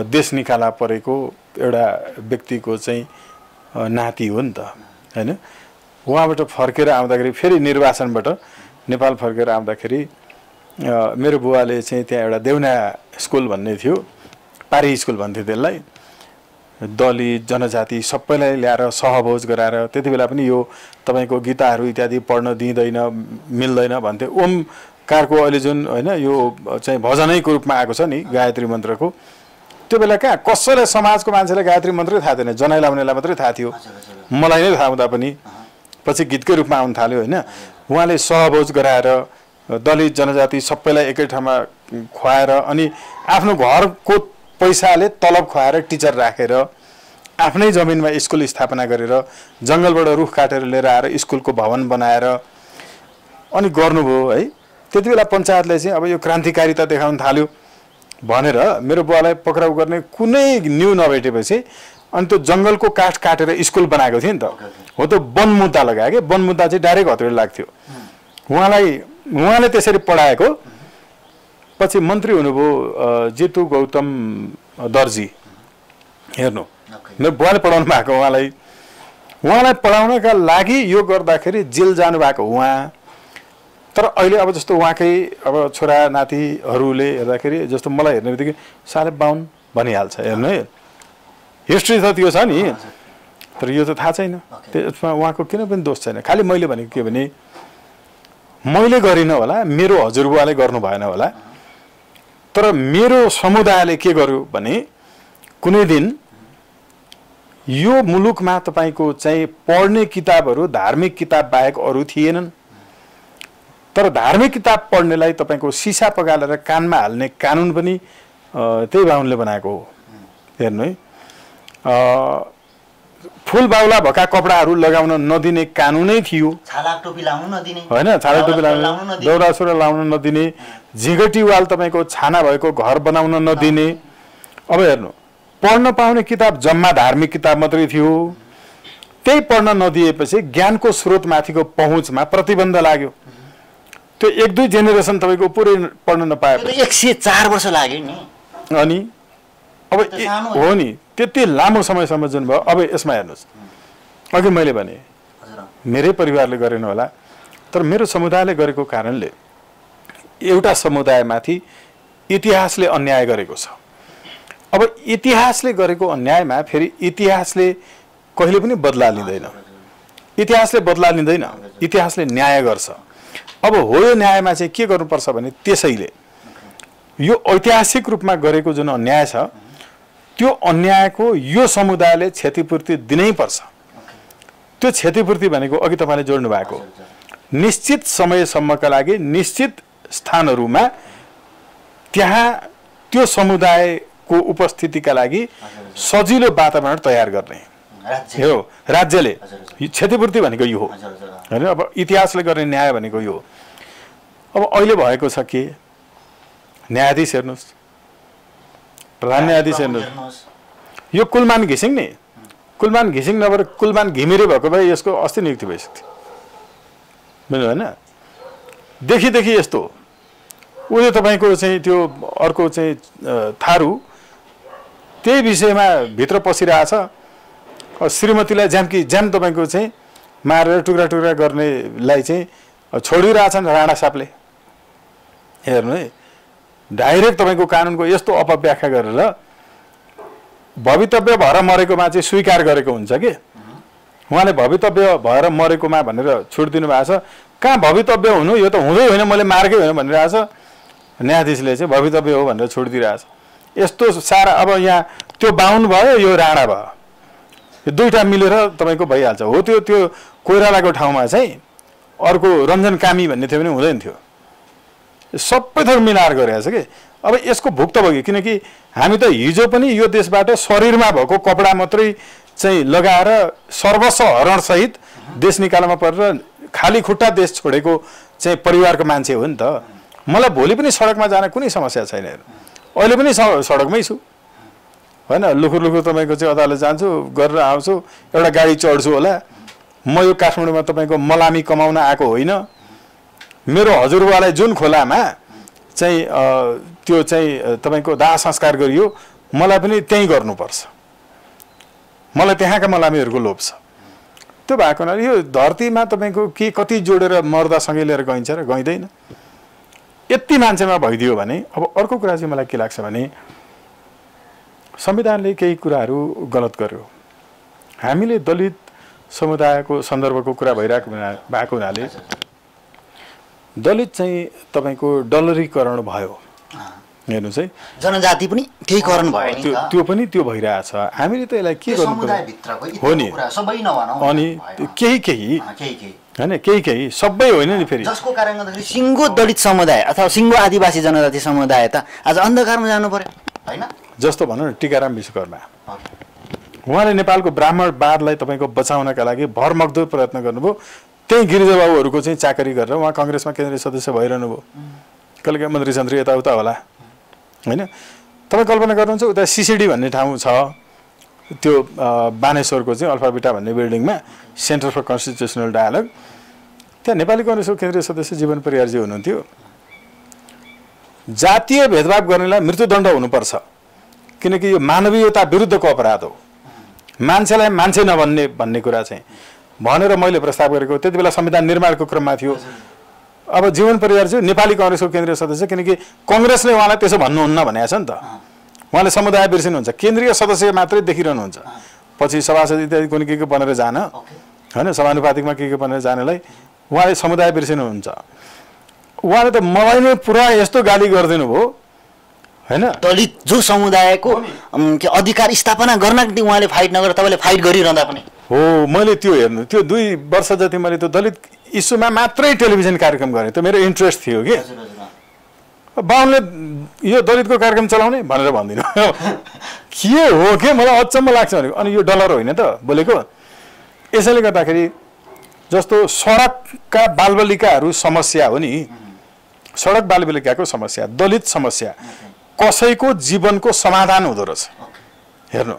देश निकाला परेको एउटा व्यक्तिको चाहिँ नाति हो नि त होइन। उहाँबाट फर्केर आउँदाखेरि फेरि निर्वाचनबाट नेपाल फर्केर आउँदाखेरि मेरो बुवाले चाहिँ त्यहाँ एउटा देउना स्कुल भन्ने थियो, पारी स्कुल भन्थ्यो त्यसलाई, दलित जनजाति सबैलाई ल्याएर सहभोज गराएर, त्यति बेला पनि यो तपाईँको गीताहरू इत्यादि पढ्न दिँदैन मिल्दैन भन्थ्यो। ओमकारको अहिले जुन होइन यो चाहिँ भजनैको रूपमा आएको छ नि गायत्री मन्त्रको, त्यो बेला कहाँ कसैलाई समाजको मान्छेलाई गायत्री मन्त्रै थाहा थिएन, जनै लाउनेलाई मात्रै थाहा थियो। मलाई नै थाहा हुँदा पनि पछि गीतकै रूपमा आउनु थाल्यो होइन। उहाँले सहभोज गराएर दलित जनजाति सबैलाई एकै ठाउँमा खुवाएर अनि आफ्नो घरको पैसाले तलब खुवाएर टिचर राखेर आफ्नै जमिनमा स्कुल स्थापना गरेर जङ्गलबाट रुख काटेर लिएर आएर स्कुलको भवन बनाएर अनि गर्नुभयो है। त्यति बेला पञ्चायतले चाहिँ अब यो क्रान्तिकारिता देखाउन थाल्यो भनेर मेरो बुवालाई पक्राउ गर्ने कुनै न्यू नभेटेपछि अनि त्यो जङ्गलको काठ काटेर स्कुल बनाएको थियो नि त। हो त वन मुद्दा लगायो कि, वन मुद्दा चाहिँ डाइरेक्ट हतियार लाग्थ्यो। उहाँले त्यसरी पढाएको। पछि मन्त्री हुनुभयो जितु गौतम दर्जी, हेर्नु मेरो बुवाले पढाउनु भएको। उहाँलाई पढाउनका लागि यो गर्दाखेरि जेल जानुभएको उहाँ। तर अहिले अब जस्तो उहाँकै अब छोरा नातिहरूले हेर्दाखेरि जस्तो मलाई हेर्ने बित्तिकै साले 52 भनिहाल्छ। हेर्नु है, हिस्ट्री त त्यो छ नि, तर यो त थाहा छैन। त्यसमा उहाँको किन पनि दोष छैन। खालि मैले भनेको के भने मैले गरिनँ होला, मेरो हजुरबुवाले गर्नु भएन होला, तर मेरो समुदायले के गर्यो भने कुनै दिन यो मुलुकमा तपाईँको चाहिँ पढ्ने किताबहरू धार्मिक किताब बाहेक अरू थिएनन्। तर धार्मिक किताब पढ्नेलाई तपाईँको सिसा पगालेर कानमा हाल्ने कानुन पनि त्यही बाहुनले बनाएको हो। हेर्नु है, फुल बाउला भएका कपडाहरू लगाउन नदिने कानुनै थियो, छाला टोपी लाउन नदिने होइन, छाला टोपी लाउन, दौरा सुरा लाउन नदिने, झिगटी वाल तपाईँको छाना भएको घर बनाउन नदिने। अब हेर्नु, पढ्न पाउने किताब जम्मा धार्मिक किताब मात्रै थियो। त्यही पढ्न नदिएपछि ज्ञानको स्रोतमाथिको पहुँचमा प्रतिबन्ध लाग्यो। त्यो 1-2 जेनेरेसन तपाईँको पुरै पढ्न नपाएपछि 104 वर्ष लाग्यो नि। अनि अब हो नि, त्यति लामो समयसम्म जुन भयो। अब यसमा हेर्नुहोस्, अघि मैले भने मेरै परिवारले गरेन होला, तर मेरो समुदायले गरेको कारणले एउटा समुदायमाथि इतिहासले अन्याय गरेको छ। अब इतिहासले गरेको अन्यायमा फेरि इतिहासले कहिले पनि बदला लिँदैन। इतिहासले बदला लिँदैन, इतिहासले न्याय गर्छ। अब हो यो न्यायमा चाहिँ के गर्नुपर्छ भने त्यसैले यो ऐतिहासिक रूपमा गरेको जुन अन्याय छ त्यो अन्यायको यो समुदायले क्षतिपूर्ति दिनै पर्छ। त्यो क्षतिपूर्ति भनेको अघि तपाईँले जोड्नु भएको निश्चित समयसम्मका लागि निश्चित स्थानहरूमा त्यहाँ त्यो समुदायको उपस्थितिका लागि सजिलो वातावरण तयार गर्ने। हो राज्यले क्षतिपूर्ति भनेको यो हो होइन। अब इतिहासले गर्ने न्याय भनेको यो हो। अब अहिले भएको छ के न्यायाधीश हेर्नुहोस्, प्रधान न्यायाधीश हेर्नुहोस्, यो कुलमान घिसिङ नि, कुलमान घिसिङ नभएर कुलमान घिमिरे भएको भए यसको अस्ति नियुक्ति भइसक्थ्यो बुझ्नु होइन। देखि यस्तो उयो तपाईँको चाहिँ त्यो अर्को चाहिँ थारू त्यही विषयमा भित्र पसिरहेछ, श्रीमतीलाई ज्याम तपाईँको चाहिँ मारेर टुक्रा टुक्रा गर्नेलाई चाहिँ छोडिरहेछन् राणा साहबले। हेर्नु है, डाइरेक्ट तपाईँको कानुनको यस्तो अपव्याख्या गरेर भवितव्य भएर मरेकोमा चाहिँ स्वीकार गरेको हुन्छ कि उहाँले भवितव्य भएर मरेकोमा भनेर छुट दिनुभएको छ। कहाँ भवितव्य हुनु, यो त हुँदै होइन, मैले मार्कै होइन भनिरहेछ। न्यायाधीशले चाहिँ भवितव्य हो भनेर छुट दिइरहेछ। यस्तो सारा अब यहाँ त्यो बाहुन भयो, यो राणा भयो, यो दुईवटा मिलेर तपाईँको भइहाल्छ। हो त्यो कोइरालाको ठाउँमा चाहिँ अर्को रञ्जन कामी भन्ने थियो भने हुँदैन थियो, सबै थोक मिलाएर गरिरहेछ कि। अब यसको भुक्तभोगी, किनकि हामी त हिजो पनि यो देशबाट शरीरमा भएको कपडा मात्रै चाहिँ लगाएर सर्वस्व हरणसहित देश निकाल्नमा परेर खाली खुट्टा देश छोडेको चाहिँ परिवारको मान्छे हो नि त। मलाई भोलि पनि सडकमा जान कुनै समस्या छैन, अहिले पनि सडकमै छु होइन। लुखुर तपाईँको चाहिँ अदालत जान्छु, गरेर आउँछु, एउटा गाडी चढ्छु होला। म यो काठमाडौँमा तपाईँको मलामी कमाउन आएको होइन। मेरो हजुरबालाई जुन खोलामा चाहिँ त्यो चाहिँ तपाईँको दाह संस्कार गरियो, मलाई पनि त्यहीँ गर्नुपर्छ, मलाई त्यहाँका मलामीहरूको लोभ छ। त्यो भएको हुनाले यो धरतीमा तपाईँको के कति जोडेर मर्दासँगै लिएर गइन्छ र गइँदैन, यति मान्छेमा भइदियो भने। अब अर्को कुरा चाहिँ मलाई के लाग्छ भने संविधानले केही कुराहरू गलत गर्यो। हामीले दलित समुदायको सन्दर्भको कुरा भएको हुनाले दलित चाहिँ तपाईँको डलरीकरण भयो। हेर्नुहोस् है, जनजाति पनि केही करण भयो, त्यो पनि त्यो भइरहेछ। हामीले त यसलाई के गर्नु हो नि, अनि केही होइन, केही सबै होइन नि फेरि, जसको कारणले गर्दाखेरि सिङ्गो दलित समुदाय अथवा सिङ्गो आदिवासी जनजाति समुदाय त आज अन्धकारमा जानु पर्यो होइन। जस्तो भनौँ न टीकाराम विश्वकर्मा, उहाँले नेपालको ब्राह्मणवादलाई तपाईँको बचाउनका लागि भरमग्दो प्रयत्न गर्नुभयो। त्यही गिरिजाबाबुहरूको चाहिँ चाकरी गरेर उहाँ कङ्ग्रेसमा केन्द्रीय सदस्य भइरहनु भयो, कहिले मन्त्री सन्त्री यताउता होला होइन। तपाईँ कल्पना गर्नुहुन्छ उता सिसिडी भन्ने ठाउँ छ, त्यो बानेश्वरको चाहिँ अल्फाबिटा भन्ने बिल्डिङमा सेन्टर फर कन्स्टिट्युसनल डायलग, त्यहाँ नेपाली कङ्ग्रेसको केन्द्रीय सदस्य जीवन परियारजी हुनुहुन्थ्यो। जातीय भेदभाव गर्नेलाई मृत्युदण्ड हुनुपर्छ, किनकि यो मानवीयता विरुद्धको अपराध हो, मान्छेलाई मान्छे नभन्ने भन्ने कुरा चाहिँ भनेर मैले प्रस्ताव गरेको। त्यति बेला संविधान निर्माणको क्रममा थियो। अब जीवन परियार चाहिँ नेपाली कङ्ग्रेसको केन्द्रीय सदस्य, किनकि कङ्ग्रेसले उहाँलाई त्यसो भन्नुहुन्न भनेको छ नि त। उहाँले समुदाय बिर्सिनुहुन्छ, केन्द्रीय सदस्य मात्रै देखिरहनुहुन्छ, पछि सभासद इत्यादि कुनै के बनेर जान होइन, समानुपातिकमा के बनेर जानलाई उहाँले समुदाय बिर्सिनुहुन्छ। उहाँले त मलाई नै पुरा यस्तो गाली गरिदिनु भयो होइन। दलित जो समुदायको अधिकार स्थापना गर्न निम्ति उहाँले फाइट नगरेर तपाईँले फाइट गरिरहँदा पनि हो। मैले त्यो हेर्नु, त्यो 2 वर्ष जति मैले त्यो दलित इस्युमा मात्रै टेलिभिजन कार्यक्रम गरेँ, त्यो मेरो इन्ट्रेस्ट थियो कि। बाहुनले यो दलितको कार्यक्रम चलाउने भनेर भन्दिनँ के हो के, मलाई अचम्म लाग्छ भनेको। अनि यो डलर होइन त बोलेको। यसैले गर्दाखेरि जस्तो सडकका बालबालिकाहरू समस्या हो नि, सडक बालबालिकाको समस्या, दलित समस्या, कसैको जीवनको समाधान हुँदो रहेछ। हेर्नु,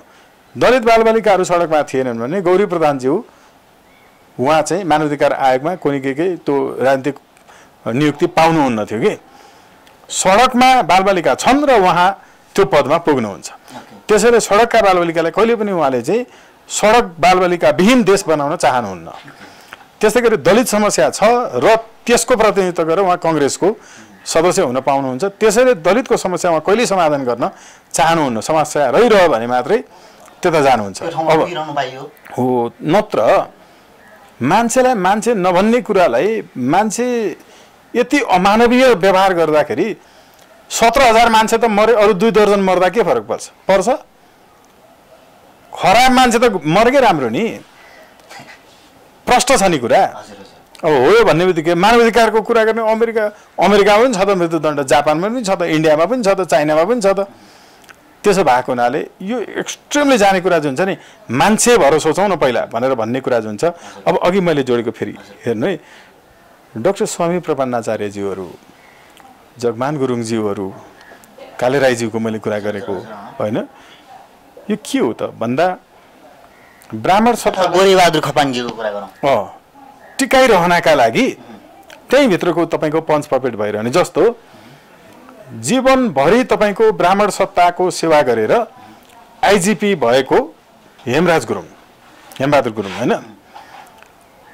दलित बालबालिकाहरू सडकमा थिएनन् भने गौरी प्रधानज्यू उहाँ चाहिँ मानवाधिकार आयोगमा कुनै के त्यो राजनीतिक नियुक्ति पाउनुहुन्न थियो कि। सडकमा बालबालिका छन् र उहाँ त्यो पदमा पुग्नुहुन्छ। त्यसैले सडकका बालबालिकालाई कहिले पनि उहाँले चाहिँ सडक बालबालिका विहीन देश बनाउन चाहनुहुन्न। त्यसै गरी दलित समस्या छ र त्यसको प्रतिनिधित्व गरेर उहाँ कङ्ग्रेसको सदस्य हुन पाउनुहुन्छ। त्यसैले दलितको समस्या उहाँ कहिले समाधान गर्न चाहनुहुन्न, समस्या रहिरह्यो भने मात्रै त्यता जानुहुन्छ। अब हो, नत्र मान्छेलाई मान्छे नभन्ने कुरालाई मान्छे यति अमानवीय व्यवहार गर्दाखेरि 17,000 मान्छे त मरे, अरू 2 दर्जन मर्दा के फरक पर्छ? खराब मान्छे त मर्कै राम्रो नि, प्रष्ट छ नि कुरा। अब हो यो भन्ने बित्तिकै मानवाधिकारको कुरा गर्ने अमेरिकामा पनि छ त मृत्युदण्ड, जापानमा पनि छ त, इन्डियामा पनि छ त, चाइनामा पनि छ त। त्यसो भएको हुनाले यो एक्सट्रिमली जाने कुरा जुन छ नि मान्छे भएर सोचौँ न पहिला भनेर भन्ने कुरा जुन छ अब अघि मैले जोडेको फेरि हेर्नु है डाक्टर स्वामी प्रपन्नाचार्यज्यूहरू जगमान गुरुङज्यूहरू काले राईज्यूको मैले कुरा गरेको होइन यो के हो त भन्दा ब्राह्मण सत्ता गोरेबहादुर खपाङजीको कुरा गरौँ टिकाइरहनका लागि त्यहीँभित्रको तपाईँको पञ्च पपेट भइरहने जस्तो जीवनभरि तपाईँको ब्राह्मण सत्ताको सेवा गरेर आइजिपी भएको हेमबहादुर गुरुङ होइन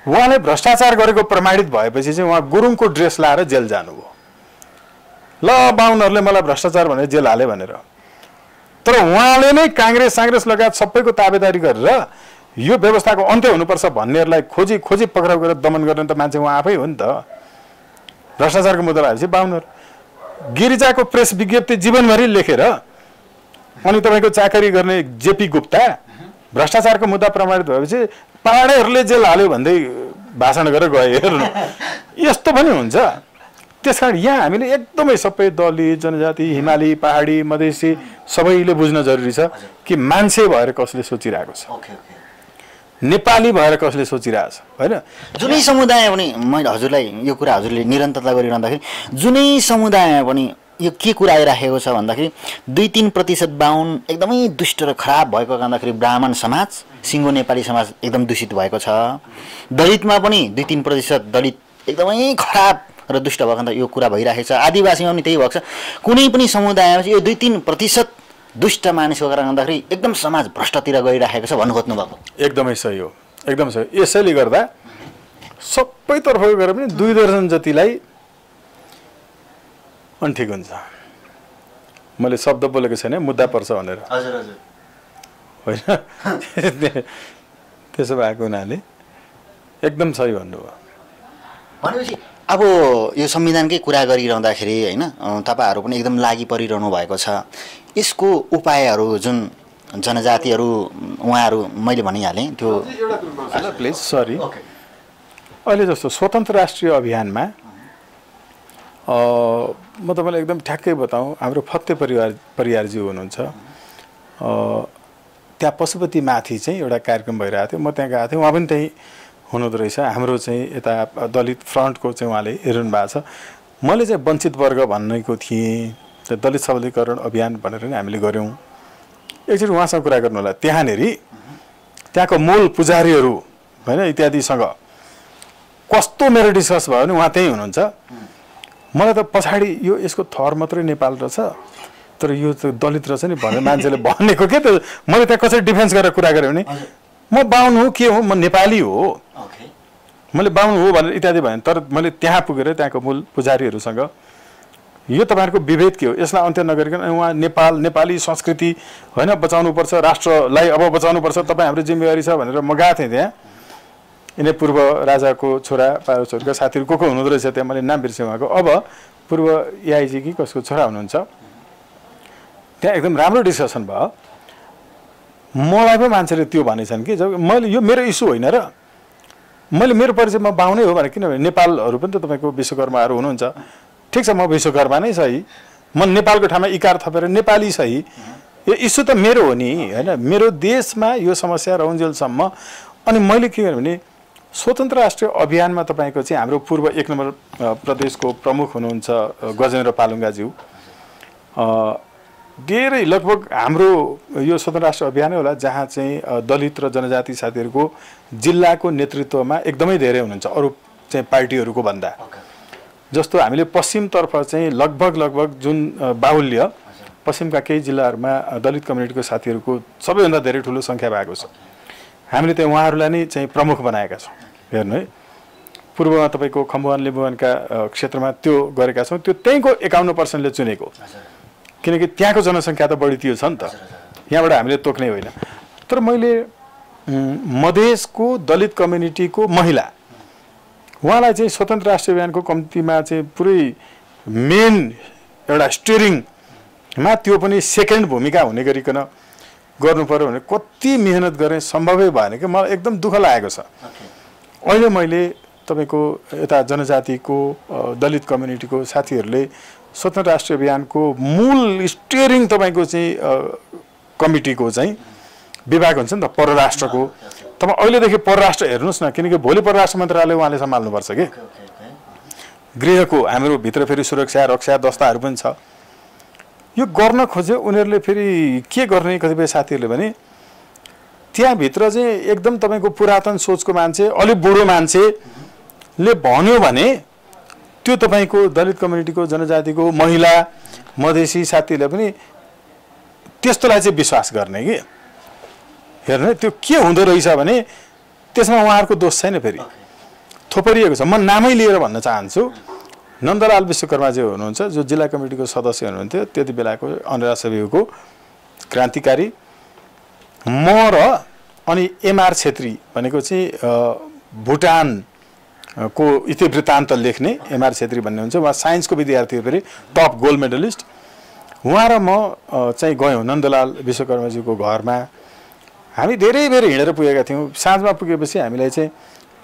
उहाँले भ्रष्टाचार गरेको प्रमाणित भएपछि चाहिँ उहाँ गुरुङको ड्रेस लाएर जेल जानुभयो ल बाहुनहरूले मलाई भ्रष्टाचार भनेर जेल हाले भनेर तर उहाँले नै काङ्ग्रेस लगायत सबैको ताबेदारी गरेर यो व्यवस्थाको अन्त्य हुनुपर्छ भन्नेहरूलाई खोजी पक्राउ गरेर दमन गर्ने त मान्छे उहाँ आफै हो नि त भ्रष्टाचारको मुद्दा भएपछि बाहुनहरू गिरिजाको प्रेस विज्ञप्ति जीवनभरि लेखेर अनि तपाईँको चाकरी गर्ने जेपी गुप्ता भ्रष्टाचारको मुद्दा प्रमाणित भएपछि पहाडेहरूले जेल हाल्यो भन्दै भाषण गरेर गए हेर्नु यस्तो पनि हुन्छ त्यसकारण यहाँ हामीले एकदमै सबै दलित जनजाति हिमाली पहाडी मधेसी सबैले बुझ्न जरुरी छ कि मान्छे भएर कसले सोचिरहेको छ नेपाली भएर कसले सोचिरहेको छ होइन जुनै समुदाय पनि मैले हजुरलाई यो कुरा हजुरले निरन्तरता गरिरहँदाखेरि जुनै समुदायमा पनि यो के कुरा आइराखेको छ भन्दाखेरि 2-3% बाहुन एकदमै दुष्ट र खराब भएको कारणखेरि ब्राह्मण समाज सिङ्गो नेपाली समाज एकदम दूषित भएको छ दलितमा पनि 2-3% दलित एकदमै खराब र दुष्ट भएको कारणले यो कुरा भइराखेको छ आदिवासीमा पनि त्यही भएको छ कुनै पनि समुदायमा चाहिँ यो 2-3% दुष्ट मानिसको कारणले गर्दाखेरि एकदम समाज भ्रष्टतिर गइराखेको छ भन्नु खोज्नु भएको एकदमै सही हो एकदम सही यसैले गर्दा सबैतर्फको गरेर पनि 2 दर्जन जतिलाई अनि ठिक हुन्छ मैले शब्द बोलेको छैन मुद्दा पर्छ भनेर हजुर हजुर होइन त्यसो भएको हुनाले एकदम सही भन्नुभयो भनेपछि अब यो संविधानकै कुरा गरिरहँदाखेरि होइन तपाईँहरू पनि एकदम लागि परिरहनु भएको छ यसको उपायहरू जुन जनजातिहरू उहाँहरू मैले भनिहालेँ त्यो प्लिज सरी अहिले जस्तो स्वतन्त्र राष्ट्रिय अभियानमा म तपाईँलाई एकदम ठ्याक्कै बताऊँ हाम्रो फत्ते परियारज्यू हुनुहुन्छ त्यहाँ पशुपतिमाथि चाहिँ एउटा कार्यक्रम भइरहेको थियो म त्यहाँ गएको थिएँ उहाँ पनि त्यहीँ हुनुहुँदो रहेछ हाम्रो चाहिँ यता दलित फ्रन्टको चाहिँ उहाँले हेरिनु भएको छ मैले चाहिँ वञ्चित वर्ग भन्नेको थिएँ दलित सबलीकरण अभियान भनेर नि हामीले गऱ्यौँ एकचोटि उहाँसँग कुरा गर्नु होला त्यहाँनेरि त्यहाँको मूल पुजारीहरू होइन इत्यादिसँग कस्तो मेरो डिस्कस भयो भने उहाँ त्यहीँ हुनुहुन्छ मलाई त पछाडि यो यसको थर मात्रै नेपाल रहेछ तर यो त दलित रहेछ नि भनेर मान्छेले भनेको के त मैले त्यहाँ कसरी डिफेन्स गरेर कुरा गरेँ भने म बाहुन हो के हो म नेपाली हो मैले बाहुन हो भनेर इत्यादि भने तर मैले त्यहाँ पुगेर त्यहाँको मूल पुजारीहरूसँग यो तपाईँहरूको विभेद के हो यसलाई अन्त्य नगरिकन उहाँ नेपाली संस्कृति होइन बचाउनुपर्छ राष्ट्रलाई अब बचाउनुपर्छ तपाईँ हाम्रो जिम्मेवारी छ भनेर म गएको थिएँ त्यहाँ यिनै पूर्व राजाको छोरा पारोछोरका साथीहरू को हुनुहुँदो रहेछ त्यहाँ मैले नाम बिर्सेँ उहाँको अब पूर्व एआइजी कि कसको छोरा हुनुहुन्छ त्यहाँ एकदम राम्रो डिस्कसन भयो मलाई पो मान्छेले त्यो भनेछन् कि जब मैले यो मेरो इस्यु होइन र मैले मेरो परिचयमा बाहुनै हो भने किनभने नेपालहरू पनि त तपाईँको विश्वकर्माहरू हुनुहुन्छ ठिक छ म विश्वकर्मा नै सही म नेपालको ठाउँमा इकार थपेर नेपाली सही यो इस्यु त मेरो हो नि होइन मेरो देशमा यो समस्या रहन्जेलसम्म अनि मैले के गरेँ भने स्वतन्त्र राष्ट्रिय अभियानमा तपाईँको चाहिँ हाम्रो पूर्व 1 नम्बर प्रदेशको प्रमुख हुनुहुन्छ गजेन्द्र पालुङ्गाज्यू धेरै लगभग हाम्रो यो स्वतन्त्र राष्ट्रिय अभियानै होला जहाँ चाहिँ दलित र जनजाति साथीहरूको जिल्लाको नेतृत्वमा एकदमै धेरै हुनुहुन्छ अरू चाहिँ पार्टीहरूको भन्दा जस्तो हामीले पश्चिमतर्फ चाहिँ लगभग जुन बाहुल्य पश्चिमका केही जिल्लाहरूमा दलित कम्युनिटीको साथीहरूको सबैभन्दा धेरै ठुलो सङ्ख्या भएको छ हामीले चाहिँ उहाँहरूलाई नै चाहिँ प्रमुख बनाएका छौँ हेर्नु है पूर्वमा तपाईँको खम्बुवान लिम्बुवानका क्षेत्रमा त्यो गरेका छौँ त्यो त्यहीँको 51%ले चुनेको किनकि त्यहाँको जनसङ्ख्या त बढी थियो छ नि त यहाँबाट हामीले तोक्ने होइन तर मैले मधेसको दलित कम्युनिटीको महिला उहाँलाई चाहिँ स्वतन्त्र राष्ट्रिय अभियानको कम्तीमा चाहिँ पुरै मेन एउटा स्टियरिङमा त्यो पनि सेकेन्ड भूमिका हुने गरिकन गर्नु पर्यो भने कति मेहनत गरेँ सम्भवै भएन कि मलाई एकदम दुःख लागेको छ अहिले मैले तपाईँको यता जनजातिको दलित कम्युनिटीको साथीहरूले स्वतन्त्र राष्ट्रिय अभियानको मूल स्टियरिङ तपाईँको चाहिँ कमिटीको चाहिँ विभाग हुन्छ नि त परराष्ट्रको। तपाईँ अहिलेदेखि परराष्ट्र हेर्नुहोस् न, किनकि भोलि परराष्ट्र मन्त्रालय उहाँले सम्हाल्नुपर्छ कि। गृहको हाम्रो भित्र फेरि सुरक्षा रक्षा दस्ताहरू पनि छ। यो गर्न खोज्यो उनीहरूले, फेरि के गर्ने कतिपय साथीहरूले भने त्यहाँभित्र चाहिँ एकदम तपाईँको पुरातन सोचको मान्छे, अलिक बुढो मान्छेले भन्यो भने त्यो तपाईँको दलित कम्युनिटीको, जनजातिको, महिला, मधेसी साथीहरूले पनि त्यस्तोलाई चाहिँ विश्वास गर्ने कि। हेर्नु त्यो के हुँदो रहेछ भने त्यसमा उहाँहरूको दोष छैन, फेरि थोपरिएको छ। म नामै लिएर भन्न चाहन्छु, नन्दलाल विश्वकर्माजी हुनुहुन्छ जो जिल्ला कमिटीको सदस्य हुनुहुन्थ्यो त्यति बेलाको अनुराग सबिउको क्रान्तिकारी, म र अनि एमआर छेत्री भनेको चाहिँ भुटानको इतिवृत्तान्त लेख्ने एमआर छेत्री भन्ने हुन्छ, उहाँ साइन्सको विद्यार्थी हो, फेरि टप गोल्ड मेडलिस्ट। उहाँ र म चाहिँ गयौँ नन्दलाल विश्वकर्माजीको घरमा। हामी धेरै बेर हिँडेर पुगेका थियौँ। साँझमा पुगेपछि हामीलाई चाहिँ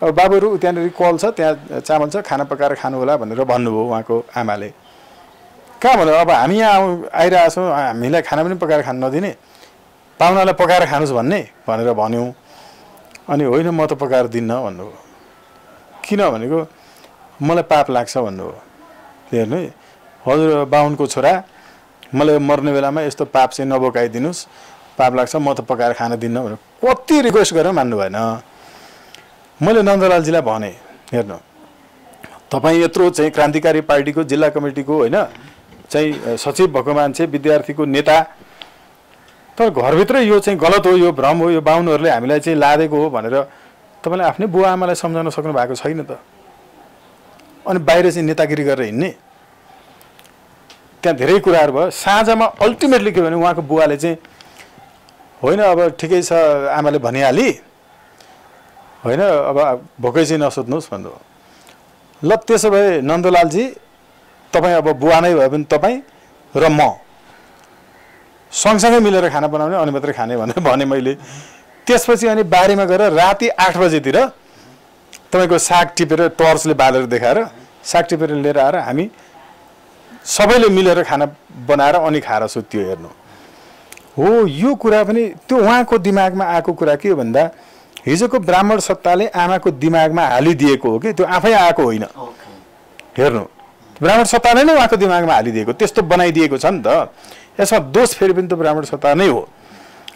अब बाबुहरू त्यहाँनिर कल छ, त्यहाँ चामल छ, खाना पकाएर खानु होला भनेर भन्नुभयो उहाँको आमाले। कहाँ भन्नु, अब हामी यहाँ आइरहेछौँ, हामीलाई खाना पनि पकाएर खानु नदिने, पाहुनालाई पकाएर खानुहोस् भन्ने भनेर भन्यौँ। अनि होइन म त पकाएर दिन्न भन्नुभयो। किन भनेको मलाई पाप लाग्छ भन्नुभयो। हेर्नु है, हजुर बाहुनको छोरा, मलाई मर्ने बेलामा यस्तो पाप चाहिँ नबोकाइदिनुहोस्, पाप लाग्छ, म त पकाएर खान दिन्न भनेर कति रिक्वेस्ट गरेर मान्नु भएन। मैले नन्दलालजीलाई भने, हेर्नु तपाईँ यत्रो चाहिँ क्रान्तिकारी पार्टीको जिल्ला कमिटीको होइन चाहिँ सचिव भएको मान्छे, विद्यार्थीको नेता, तर घरभित्रै यो चाहिँ गलत हो, यो भ्रम हो, यो बाहुनहरूले हामीलाई चाहिँ लादेको हो भनेर तपाईँले आफ्नै बुवा आमालाई सम्झाउन सक्नु भएको छैन त। अनि बाहिर चाहिँ नेतागिरी गरेर हिँड्ने, त्यहाँ धेरै कुराहरू भयो। साँझमा अल्टिमेटली के भने उहाँको बुवाले चाहिँ होइन अब ठिकै छ आमाले भनिहाली, होइन अब भोकै चाहिँ नसोध्नुहोस् भन्नुभयो। ल त्यसो भए नन्दलालजी तपाईँ अब बुवा नै भयो भने तपाईँ र म सँगसँगै मिलेर खाना बनाउने, अनि मात्रै खाने भनेर भने मैले। त्यसपछि अनि बारीमा गएर राति 8 बजेतिर तपाईँको साग टिपेर टर्चले बालेर देखाएर साग टिपेर लिएर आएर हामी सबैले मिलेर खाना बनाएर अनि खाएर सुत्यो। हेर्नु हो, यो कुरा पनि त्यो उहाँको दिमागमा आएको कुरा के हो भन्दा हिजोको ब्राह्मण सत्ताले आमाको दिमागमा हालिदिएको हो कि त्यो आफै आएको होइन। हेर्नु ब्राह्मण सत्ताले नै उहाँको दिमागमा हालिदिएको, त्यस्तो बनाइदिएको छ नि त। यसमा दोष फेरि पनि त ब्राह्मण सत्ता नै हो।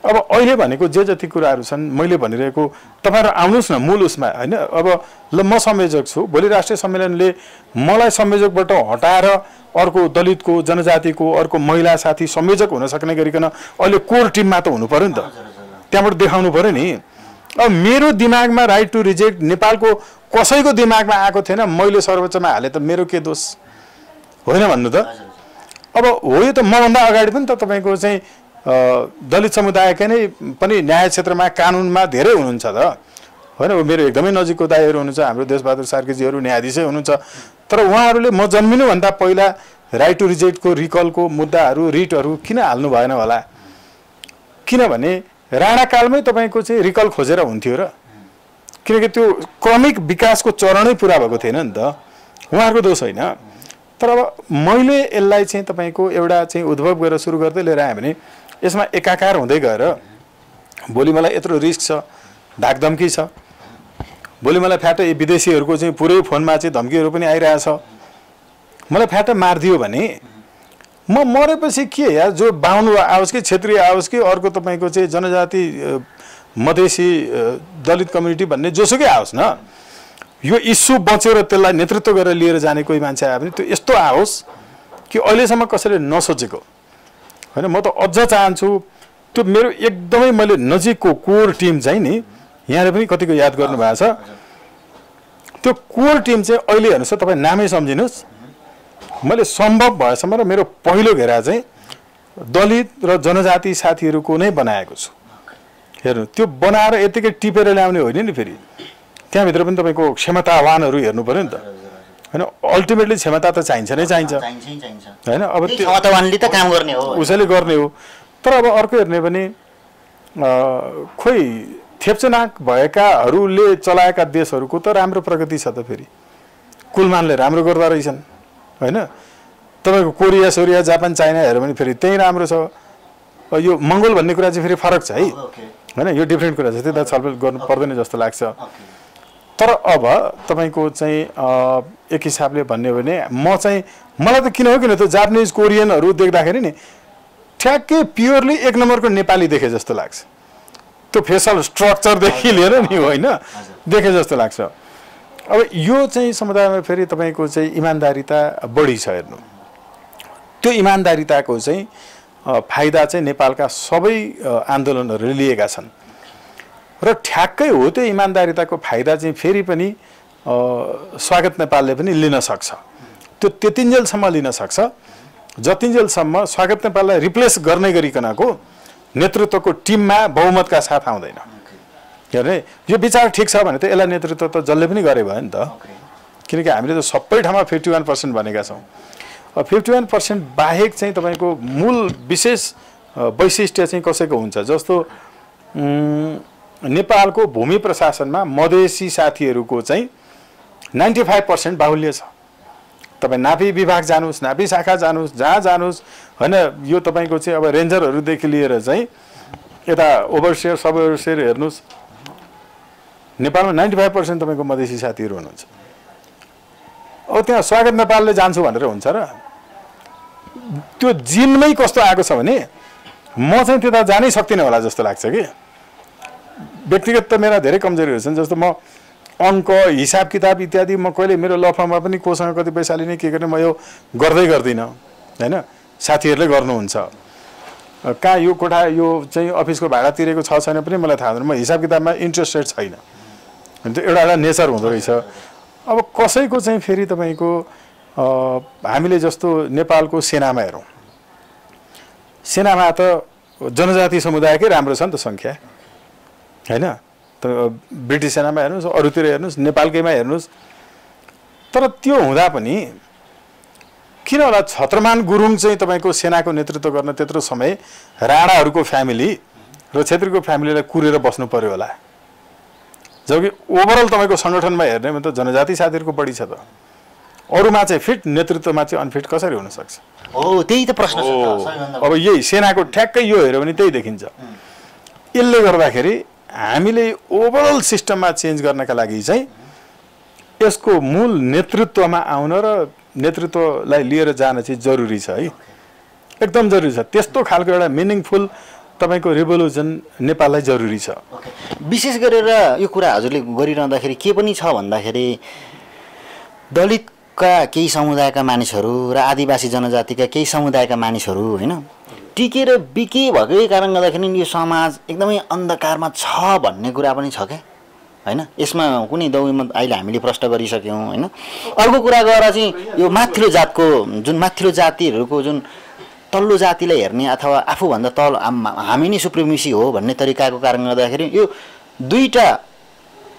अब अहिले भनेको जे जति कुराहरू छन् मैले भनिरहेको, तपाईँहरू आउनुहोस् न मूल उसमा होइन। अब ल म संयोजक छु, भोलि राष्ट्रिय सम्मेलनले मलाई संयोजकबाट हटाएर अर्को दलितको, जनजातिको, अर्को महिला साथी संयोजक हुन सक्ने गरिकन अहिले कोर टिममा त हुनु पऱ्यो नि त, त्यहाँबाट देखाउनु पऱ्यो नि। अब मेरो दिमागमा राइट टु रिजेक्ट नेपालको कसैको दिमागमा आएको थिएन, मैले सर्वोच्चमा हालेँ त मेरो के दोष होइन भन्नु त। अब हो यो त मभन्दा अगाडि पनि त तपाईँको चाहिँ दलित समुदायकै नै पनि न्याय क्षेत्रमा कानुनमा धेरै हुनुहुन्छ त होइन। मेरो एकदमै नजिकको दाइहरू हुनुहुन्छ, हाम्रो देशबहादुर सार्कीजीहरू न्यायाधीशै हुनुहुन्छ, तर उहाँहरूले म जन्मिनुभन्दा पहिला राइट टु रिजेक्टको रिकलको मुद्दाहरू रिटहरू किन हाल्नु भएन होला? किनभने राणाकालमै तपाईँको चाहिँ रिकल खोजेर हुन्थ्यो र, किनकि त्यो क्रमिक विकासको चरणै पुरा भएको थिएन नि त, उहाँहरूको दोष होइन। तर अब मैले यसलाई चाहिँ तपाईँको एउटा चाहिँ उद्भव गरेर सुरु गर्दै लिएर आएँ भने यसमा एकाकार हुँदै गएर भोलि मलाई यत्रो रिस्क छ, धाकधम्की छ, भोलि मलाई फ्याटो विदेशीहरूको चाहिँ पुरै फोनमा चाहिँ धम्कीहरू पनि आइरहेछ, मलाई फ्याटो मारिदियो भने म मरेपछि के यार, जो बाहुन आओस् कि क्षेत्रीय आओस् कि अर्को तपाईँको चाहिँ जनजाति मधेसी दलित कम्युनिटी भन्ने जोसुकै आओस् न, यो इस्यु बच्यो र त्यसलाई नेतृत्व गरेर लिएर जाने कोही मान्छे आयो भने त्यो यस्तो आओस् कि अहिलेसम्म कसैले नसोचेको होइन। म त अझ चाहन्छु त्यो मेरो एकदमै मैले नजिकको कोर टिम चाहिँ नि, यहाँले पनि कतिको याद गर्नुभएको छ, त्यो कोर टिम चाहिँ अहिले हेर्नुहोस् त तपाईँ नामै सम्झिनुहोस्, मैले सम्भव भएसम्म र मेरो पहिलो घेरा चाहिँ दलित र जनजाति साथीहरूको नै बनाएको छु। हेर्नु त्यो बनाएर यतिकै टिपेर ल्याउने होइन नि, फेरि त्यहाँभित्र पनि तपाईँको क्षमतावानहरू हेर्नु पऱ्यो नि त होइन। अल्टिमेटली क्षमता त चाहिन्छ नै चाहिन्छ होइन। अब त्यो क्षमतावानले त काम गर्ने हो, उसैले गर्ने हो। तर अब अर्को हेर्ने भने खोइ थेप्चनाक भएकाहरूले चलाएका देशहरूको त राम्रो प्रगति छ त, फेरि कुलमानले राम्रो गर्दा रहेछन् होइन। तपाईँको कोरिया सोरिया जापान चाइना हेऱ्यो भने फेरि त्यही राम्रो छ। यो मङ्गोल भन्ने कुरा चाहिँ फेरि फरक छ है, होइन, यो डिफ्रेन्ट कुरा छ, त्यता छलफल गर्नु पर्दैन जस्तो लाग्छ। तर अब तपाईँको चाहिँ एक हिसाबले भन्ने हो भने मलाई त किन हो किन त जापानिज कोरियनहरू देख्दाखेरि नि ठ्याक्कै प्योरली एक नम्बरको नेपाली देखे जस्तो लाग्छ। त्यो फेसल स्ट्रक्चरदेखि लिएर नि होइन देखे जस्तो लाग्छ। अब यो चाहिँ समुदायमा फेरि तपाईँको चाहिँ इमान्दारिता बढी छ। हेर्नु, त्यो इमान्दारिताको चाहिँ फाइदा चाहिँ नेपालका सबै आन्दोलनहरूले लिएका छन् र ठ्याक्कै हो त्यो इमान्दारिताको फाइदा चाहिँ फेरि पनि स्वागत नेपालले पनि लिन सक्छ। त्यो त्यतिन्जेलसम्म लिन सक्छ जतिन्जेलसम्म स्वागत नेपाललाई रिप्लेस गर्ने गरिकनको नेतृत्वको टिममा बहुमतका साथ आउँदैन। के अरे यो विचार ठिक छ भने त यसलाई नेतृत्व त जसले पनि गरे भयो नि त, किनकि हामीले त सबै ठाउँमा 51% भनेका छौँ। 51% बाहेक चाहिँ तपाईँको मूल विशेष वैशिष्ट्य चाहिँ कसैको हुन्छ, जस्तो नेपालको भूमि प्रशासनमा मधेसी साथीहरूको चाहिँ 95% बाहुल्य छ। तपाईँ नापी विभाग जानुहोस्, नापी शाखा जानुहोस्, जहाँ जानुहोस्, होइन, यो तपाईँको चाहिँ अब रेन्जरहरूदेखि लिएर चाहिँ यता ओभरसियर सब ओभरसियर हेर्नुहोस्, नेपालमा 95% तपाईँको मधेसी साथीहरू हुनुहुन्छ। अब त्यहाँ स्वागत नेपालले जान्छु भनेर हुन्छ र? त्यो जिनमै कस्तो आएको छ भने म चाहिँ त्यता जानै सक्दिनँ होला जस्तो लाग्छ कि। व्यक्तिगत त मेरा धेरै कमजोरीहरू छन्, जस्तो म अङ्क हिसाब किताब इत्यादि म कहिले मेरो ल फर्ममा पनि कोसँग कति पैसा लिने के गर्ने म यो गर्दिनँ, होइन, साथीहरूले गर्नुहुन्छ। कहाँ यो कोठा यो चाहिँ अफिसको भाडा तिरेको छ छैन पनि मलाई थाहा हुँदैन, म हिसाब किताबमा इन्ट्रेस्टेड छैन। त्यो एउटा नेचर हुँदो रहेछ। अब कसैको चाहिँ फेरि तपाईँको हामीले जस्तो नेपालको सेनामा हेरौँ, सेनामा त जनजाति समुदायकै राम्रो छ नि त सङ्ख्या, होइन, त ब्रिटिस सेनामा हेर्नुहोस्, अरूतिर हेर्नुहोस्, नेपालकैमा हेर्नुहोस्। तर त्यो हुँदा पनि किन होला छत्रमान गुरुङ चाहिँ तपाईँको सेनाको नेतृत्व गर्न त्यत्रो समय राणाहरूको फ्यामिली र छेत्रीको फ्यामिलीलाई कुरेर बस्नु पर्यो होला, जबकि ओभरअल तपाईँको सङ्गठनमा हेर्ने भने त जनजाति साथीहरूको बढी छ त। अरूमा चाहिँ फिट, नेतृत्वमा चाहिँ अनफिट कसरी हुनसक्छ? हो, त्यही त प्रश्न छ। अब यही सेनाको ठ्याक्कै यो हेऱ्यो भने त्यही देखिन्छ। यसले गर्दाखेरि हामीले ओभरअल सिस्टममा चेन्ज गर्नका लागि चाहिँ यसको मूल नेतृत्वमा आउन र नेतृत्वलाई लिएर जान चाहिँ जरुरी छ है, एकदम जरुरी छ। त्यस्तो खालको एउटा मिनिङफुल तपाईँको रिभोल्युसन नेपाललाई जरुरी छ। विशेष गरेर यो कुरा हजुरले गरिरहँदाखेरि के पनि छ भन्दाखेरि दलितका केही समुदायका मानिसहरू र आदिवासी जनजातिका केही समुदायका मानिसहरू, होइन, टिकेर बिके भएकै कारण गर्दाखेरि यो समाज एकदमै अन्धकारमा छ भन्ने कुरा पनि छ क्या, होइन। यसमा कुनै दौडमा अहिले हामीले प्रश्न गरिसक्यौँ, होइन। अर्को कुरा गएर चाहिँ यो माथिल्लो जातको जुन माथिल्लो जातिहरूको जुन तल्लो जातिलाई हेर्ने अथवा आफूभन्दा तल हामी नै सुप्रिमेसी हो भन्ने तरिकाको कारणले गर्दाखेरि यो दुईटा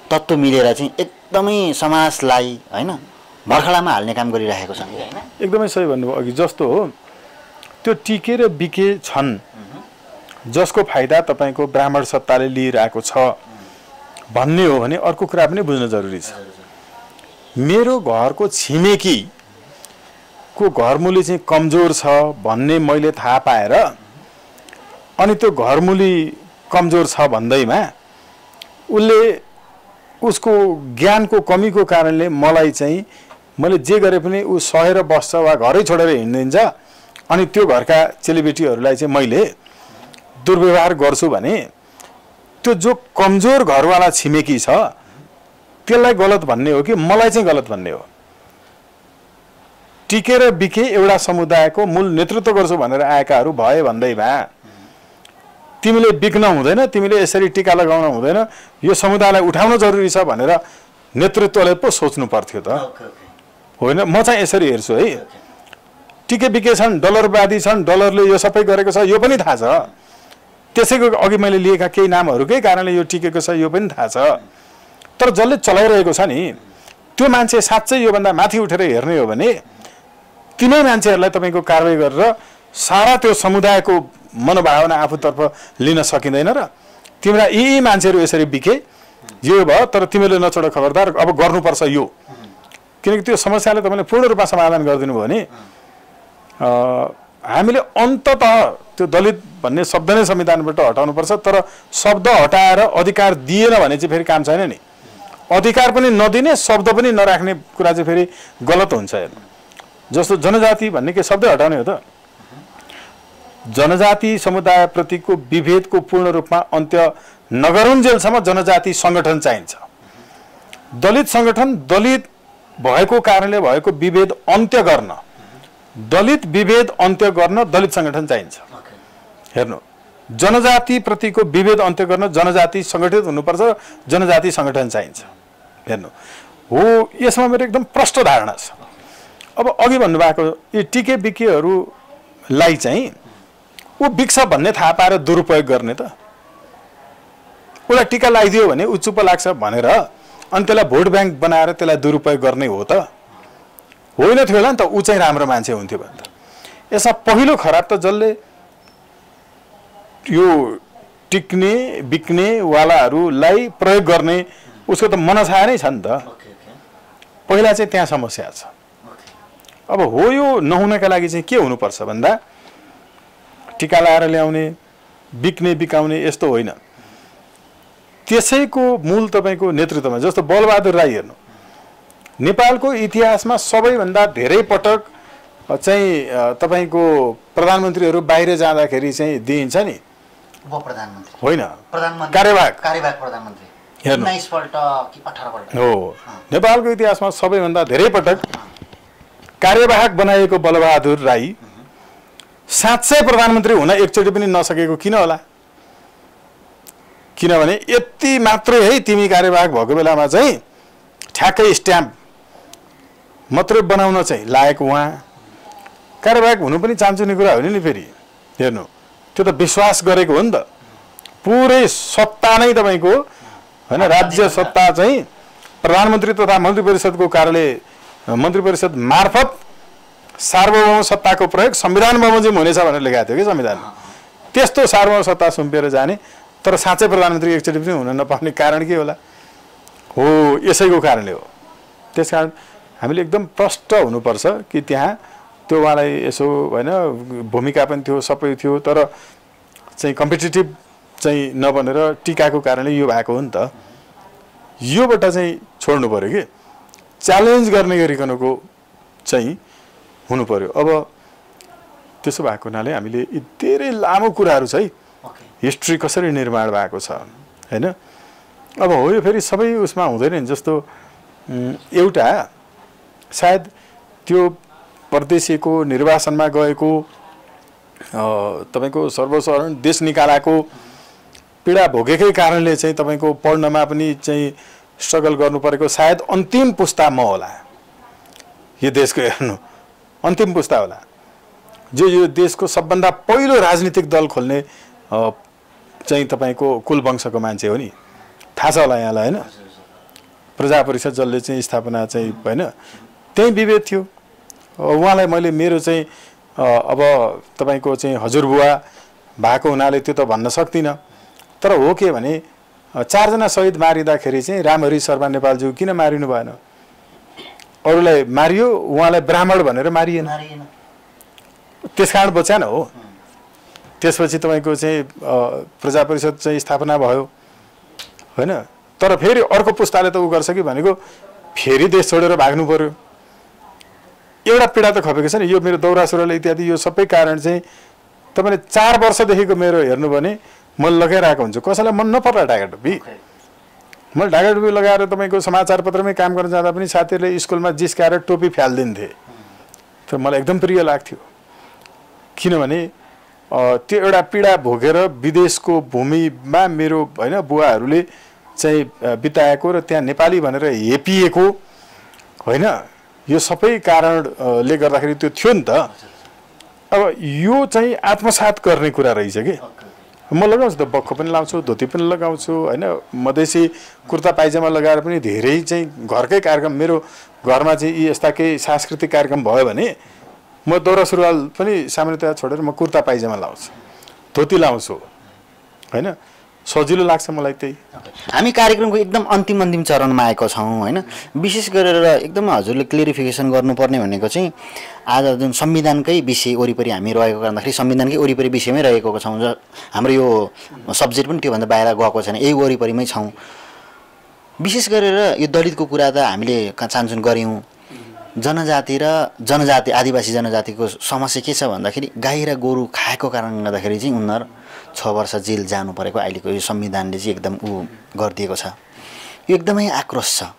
तत्त्व मिलेर चाहिँ एकदमै समाजलाई, होइन, भर्खलामा हाल्ने काम गरिरहेको छ, होइन। एकदमै सही भन्नुभयो अघि जस्तो हो त्यो टिकेर बिके छन् जसको फाइदा तपाईँको ब्राह्मण सत्ताले लिइरहेको छ भन्ने हो भने अर्को कुरा पनि बुझ्न जरुरी छ। मेरो घरको छिमेकीको घरमुली चाहिँ कमजोर छ भन्ने मैले थाहा पाएर अनि त्यो घरमुली कमजोर छ भन्दैमा उसले उसको ज्ञानको कमीको कारणले मलाई चाहिँ मैले जे गरे पनि ऊ सहेर बस्छ वा घरै छोडेर हिँडिदिन्छ अनि त्यो घरका चेलीबेटीहरूलाई चाहिँ मैले दुर्व्यवहार गर्छु भने त्यो जो कमजोर घरवाला छिमेकी छ त्यसलाई गलत भन्ने हो कि मलाई चाहिँ गलत भन्ने हो? टिकेर बिके एउटा समुदायको मूल नेतृत्व गर्छु भनेर आएकाहरू भए भन्दैमा तिमीले बिक्न हुँदैन, तिमीले यसरी टीका लगाउन हुँदैन, यो समुदायलाई उठाउन जरुरी छ भनेर नेतृत्वले पो सोच्नु पर्थ्यो त, होइन? म चाहिँ यसरी हेर्छु है, टिके बिके छन्, डलरवादी छन्, डलरले यो सबै गरेको छ यो पनि थाहा छ, त्यसैको अघि मैले लिएका केही नामहरूकै कारणले यो टिकेको छ यो पनि थाहा छ। तर जसले चलाइरहेको छ नि त्यो मान्छे साँच्चै योभन्दा माथि उठेर हेर्ने हो भने तिनै मान्छेहरूलाई तपाईँको कारवाही गरेर सारा त्यो समुदायको मनोभावना आफूतर्फ लिन सकिँदैन र तिम्रा यी मान्छेहरू यसरी बिके यो भयो तर तिमीले नछोड खबरदार अब गर्नुपर्छ यो, किनकि त्यो समस्याले तपाईँले पूर्ण रूपमा समाधान गरिदिनु भयो भने हामीले अन्ततः त्यो दलित भन्ने शब्द नै संविधानबाट हटाउनुपर्छ। तर शब्द हटाएर अधिकार दिएन भने चाहिँ फेरि काम छैन नि। अधिकार पनि नदिने शब्द पनि नराख्ने कुरा चाहिँ फेरि गलत हुन्छ। हेर्नु, जस्तो जनजाति भन्ने के शब्दै हटाउने हो त? जनजाति समुदायप्रतिको विभेदको पूर्ण रूपमा अन्त्य नगरुन्जेलसम्म जनजाति सङ्गठन चाहिन्छ। दलित सङ्गठन दलित भएको कारणले भएको विभेद अन्त्य गर्न, दलित विभेद अन्त्य गर्न दलित सङ्गठन चाहिन्छ। हेर्नु, जनजाति प्रतिको विभेद अन्त्य गर्न जनजाति सङ्गठित हुनुपर्छ, जनजाति सङ्गठन चाहिन्छ। हेर्नु, हो यसमा मेरो एकदम प्रष्ट धारणा छ। अब अघि भन्नुभएको यी टिके बिकेहरूलाई चाहिँ ऊ बिक्छ भन्ने थाहा पाएर दुरुपयोग गर्ने त, उसलाई टिका लगाइदियो भने ऊ चुप्प लाग्छ भनेर अनि त्यसलाई भोट ब्याङ्क बनाएर त्यसलाई दुरुपयोग गर्ने हो त होइन थियो होला नि त। ऊ चाहिँ राम्रो मान्छे हुन्थ्यो भने त। यसमा पहिलो खराब त जसले यो टिक्ने बिक्ने वालाहरूलाई प्रयोग गर्ने उसको त मनसाय नै छ नि त। पहिला चाहिँ त्यहाँ समस्या छ। अब हो यो नहुनका लागि चाहिँ के हुनुपर्छ भन्दा टिका लाएर ल्याउने, बिक्ने बिकाउने यस्तो होइन। त्यसैको मूल तपाईँको नेतृत्वमा जस्तो बलबहादुर राई हेर्नु, नेपालको इतिहासमा सबैभन्दा धेरै पटक चाहिँ तपाईँको प्रधानमन्त्रीहरू बाहिर जाँदाखेरि चाहिँ दिइन्छ नि, होइन कार्यवाहक प्रधानमन्त्री हेर्नु 19 पल्ट कि 18 पल्ट हो। नेपालको इतिहासमा सबैभन्दा धेरै पटक कार्यवाहक बनाएको बलबहादुर राई साँच्चै प्रधानमन्त्री हुन एकचोटि पनि नसकेको किन होला? किनभने यति मात्रै है, तिमी कार्यवाहक भएको बेलामा चाहिँ ठ्याक्कै स्ट्याम्प मात्रै बनाउन चाहिँ लायक उहाँ कार्यवाहक हुनु पनि चान्चुने कुरा होइन नि। फेरि हेर्नु, त्यो त विश्वास गरेको हो नि त। पुरै सत्ता नै तपाईँको होइन, राज्य सत्ता चाहिँ प्रधानमन्त्री तथा मन्त्री परिषदको कार्यालय मन्त्री परिषद मार्फत सार्वभौम सत्ताको प्रयोग संविधान बमोजिम हुनेछ भनेर लेखाएको थियो कि संविधानमा। त्यस्तो सार्वभौम सत्ता सुम्पिएर जाने तर साँच्चै प्रधानमन्त्री एकचोटि पनि हुन नपाउने कारण के होला? हो यसैको कारणले हो। त्यसकारण हामीले एकदम प्रष्ट हुनुपर्छ कि त्यहाँ त्यो उहाँलाई यसो होइन भूमिका पनि थियो, सबै थियो, तर चाहिँ कम्पिटिटिभ चाहिँ नबनेर टिकाको कारणले यो भएको हो नि त। योबाट चाहिँ छोड्नु पर्यो कि च्यालेन्ज गर्ने गरिकनको चाहिँ हुनु पर्यो। अब त्यसो भएको हुनाले हामीले यी धेरै लामो कुराहरू छ है, हिस्ट्री कसरी निर्माण भएको छ होइन। अब हो यो फेरि सबै उसमा हुँदैन नि। जस्तो एउटा सायद त्यो परदेशीको निर्वासनमा गएको तपाईँको सर्वसाधारण देश निकालाको पीडा भोगेकै कारणले चाहिँ तपाईँको पढ्नमा पनि चाहिँ स्ट्रगल गर्नु परेको सायद अन्तिम पुस्ता म होला यो देशको। हेर्नु, अन्तिम पुस्ता होला जो यो देशको सबभन्दा पहिलो राजनीतिक दल खोल्ने चाहिँ तपाईँको कुलवंशको मान्छे हो नि। थाहा छ होला यहाँलाई होइन? प्रजा परिषद जसले चाहिँ स्थापना चाहिँ होइन, त्यही विभेद थियो। उहाँलाई मैले मेरो चाहिँ अब तपाईँको चाहिँ हजुरबुवा भएको हुनाले त्यो त भन्न सक्दिनँ। तर हो के भने 4 जना शहीद मारिँदाखेरि चाहिँ रामहरि शर्मा नेपालज्यू किन मारिनु भएन? अरूलाई मारियो, उहाँलाई ब्राह्मण भनेर मारिएन। त्यस कारण बचाएन हो। त्यसपछि तपाईँको चाहिँ प्रजा परिषद चाहिँ स्थापना भयो होइन। तर फेरि अर्को पुस्ताले त उ गर्छ कि भनेको फेरि देश छोडेर भाग्नु पर्यो। एउटा पीडा त खपेको छ नि। यो मेरो दौरा सुरुवाल इत्यादि यो सबै कारण चाहिँ तपाईँले 4 वर्षदेखिको मेरो हेर्नु भने मैले लगाइरहेको हुन्छु। कसैलाई मन नपर्ला ढाकाटोपी। मैले ढाकाटोपी लगाएर तपाईँको समाचार पत्रमै काम गर्न जाँदा पनि साथीहरूले स्कुलमा जिस्काएर टोपी फ्यालिदिन्थे। तर मलाई एकदम प्रिय लाग्थ्यो। किनभने त्यो एउटा पीडा भोगेर विदेशको भूमिमा मेरो होइन बुवाहरूले चाहिँ बिताएको र त्यहाँ नेपाली भनेर हेपिएको होइन, यो सबै कारणले गर्दाखेरि त्यो थियो नि त। अब यो चाहिँ आत्मसात गर्ने कुरा रहेछ कि। म लगाउँछु त, बक्खो पनि लाउँछु, धोती पनि लगाउँछु होइन। मधेसी कुर्ता पाइजामा लगाएर पनि धेरै चाहिँ घरकै कार्यक्रम, मेरो घरमा चाहिँ यी यस्ता केही सांस्कृतिक कार्यक्रम भयो भने म दौरा सुरुवाल पनि सामान्यतया छोडेर म कुर्ता पाइजामा लाउँछु, धोती लाउँछु होइन। सजिलो लाग्छ मलाई त्यही। हामी कार्यक्रमको एकदम अन्तिम चरणमा आएको छौँ होइन। विशेष गरेर एकदम हजुरले क्लियरिफिकेसन गर्नुपर्ने भनेको चाहिँ आज जुन संविधानकै विषय वरिपरि हामी रहेको कारणदाखेरि संविधानकै वरिपरि विषयमै रहेको छौँ। हाम्रो यो सब्जेक्ट पनि त्योभन्दा बाहिर गएको छैन, यही वरिपरिमै छौँ। विशेष गरेर यो दलितको कुरा त हामीले चान्चुन गऱ्यौँ। जनजाति र जनजाति आदिवासी जनजातिको समस्या के छ भन्दाखेरि गाई र गोरु खाएको कारणले गर्दाखेरि चाहिँ उनीहरू 6 वर्ष जेल जानु परेको अहिलेको यो संविधानले चाहिँ एकदम गरिदिएको छ। यो एकदमै आक्रोश छ।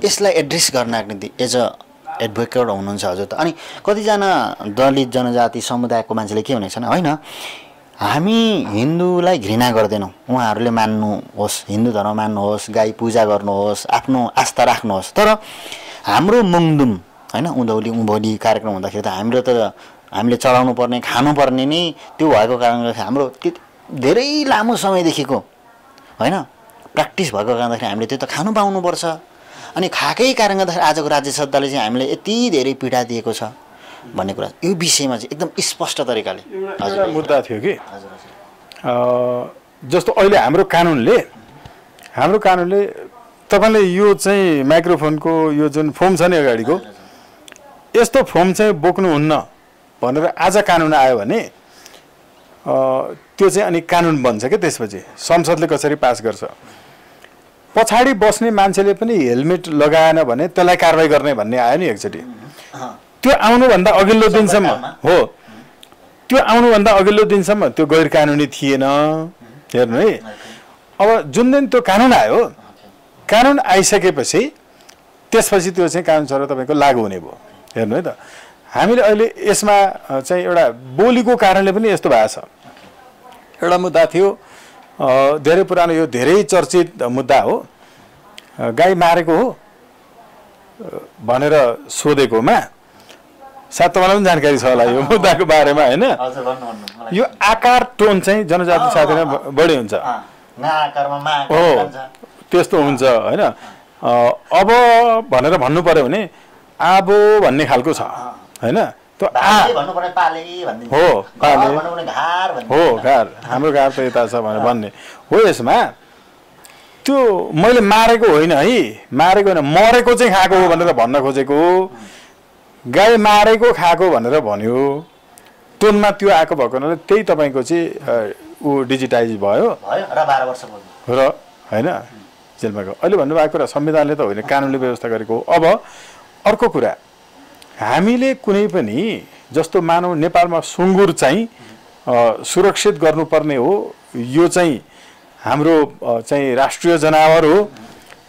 यसलाई एड्रेस गर्नको निम्ति एज अ एडभोकेट हुनुहुन्छ हजुर त। अनि कतिजना दलित जनजाति समुदायको मान्छेले के भनेको छन् होइन हामी हिन्दूलाई घृणा गर्दैनौँ, उहाँहरूले मान्नुहोस्, हिन्दू धर्म मान्नुहोस्, गाई पूजा गर्नुहोस्, आफ्नो आस्था राख्नुहोस्, तर हाम्रो मुङदुम होइन उँधौली उँभौली कार्यक्रम हुँदाखेरि त हामीले चढाउनु पर्ने खानुपर्ने नै त्यो भएको कारणले हाम्रो धेरै लामो समयदेखिको होइन प्र्याक्टिस भएको कारणदाखेरि हामीले त्यो त खानु पाउनुपर्छ। अनि खाएकै कारणले गर्दाखेरि आजको राज्य सत्ताले चाहिँ हामीले यति धेरै पीडा दिएको छ भन्ने कुरा यो विषयमा चाहिँ एकदम स्पष्ट तरिकाले एउटा मुद्दा थियो कि जस्तो अहिले हाम्रो कानुनले तपाईँले यो चाहिँ माइक्रोफोनको यो जुन फोम छ नि अगाडिको यस्तो फोम चाहिँ बोक्नुहुन्न भनेर आज कानुन आयो भने त्यो चाहिँ अनि कानुन बन्छ क्या। त्यसपछि संसदले कसरी पास गर्छ, पछाडि बस्ने मान्छेले पनि हेलमेट लगाएन भने त्यसलाई कारवाही गर्ने भन्ने आयो नि एकचोटि। त्यो आउनुभन्दा अघिल्लो दिनसम्म हो, त्यो आउनुभन्दा अघिल्लो दिनसम्म त्यो गैर कानुनी थिएन। हेर्नु है, अब जुन दिन त्यो कानुन आयो, कानुन आइसकेपछि त्यसपछि त्यो चाहिँ कानुन सर तपाईँको लागू हुने भयो। हेर्नु है त, हामीले अहिले यसमा चाहिँ एउटा बोलीको कारणले पनि यस्तो भएको छ। एउटा मुद्दा थियो धेरै पुरानो, यो धेरै चर्चित मुद्दा हो, गाई मारेको हो भनेर सोधेकोमा सायद तपाईँलाई पनि जानकारी छ होला यो मुद्दाको बारेमा होइन। यो आकार टोन चाहिँ जनजाति साथीमा बढी हुन्छ हो, त्यस्तो हुन्छ होइन। अब भनेर भन्नु पर्यो भने आबो भन्ने खालको छ होइन। त्यो हो पाले हो घार, हाम्रो घार त यता छ भनेर भन्ने हो। यसमा त्यो मैले मारेको होइन है, मारेको होइन मरेको चाहिँ खाएको हो भनेर भन्न खोजेको, गाई मारेको खाएको भनेर भन्यो। टोनमा त्यो आएको भएको हुनाले त्यही तपाईँको चाहिँ ऊ डिजिटाइज भयो र 12 वर्ष र होइन जेलमा गयो। अहिले भन्नुभएको कुरा संविधानले त होइन, कानुनले व्यवस्था गरेको हो। अब अर्को कुरा, हामीले कुनै पनि जस्तो मानव नेपालमा सुँगुर चाहिँ सुरक्षित गर्नुपर्ने हो, यो चाहिँ हाम्रो चाहिँ राष्ट्रिय जनावर हो,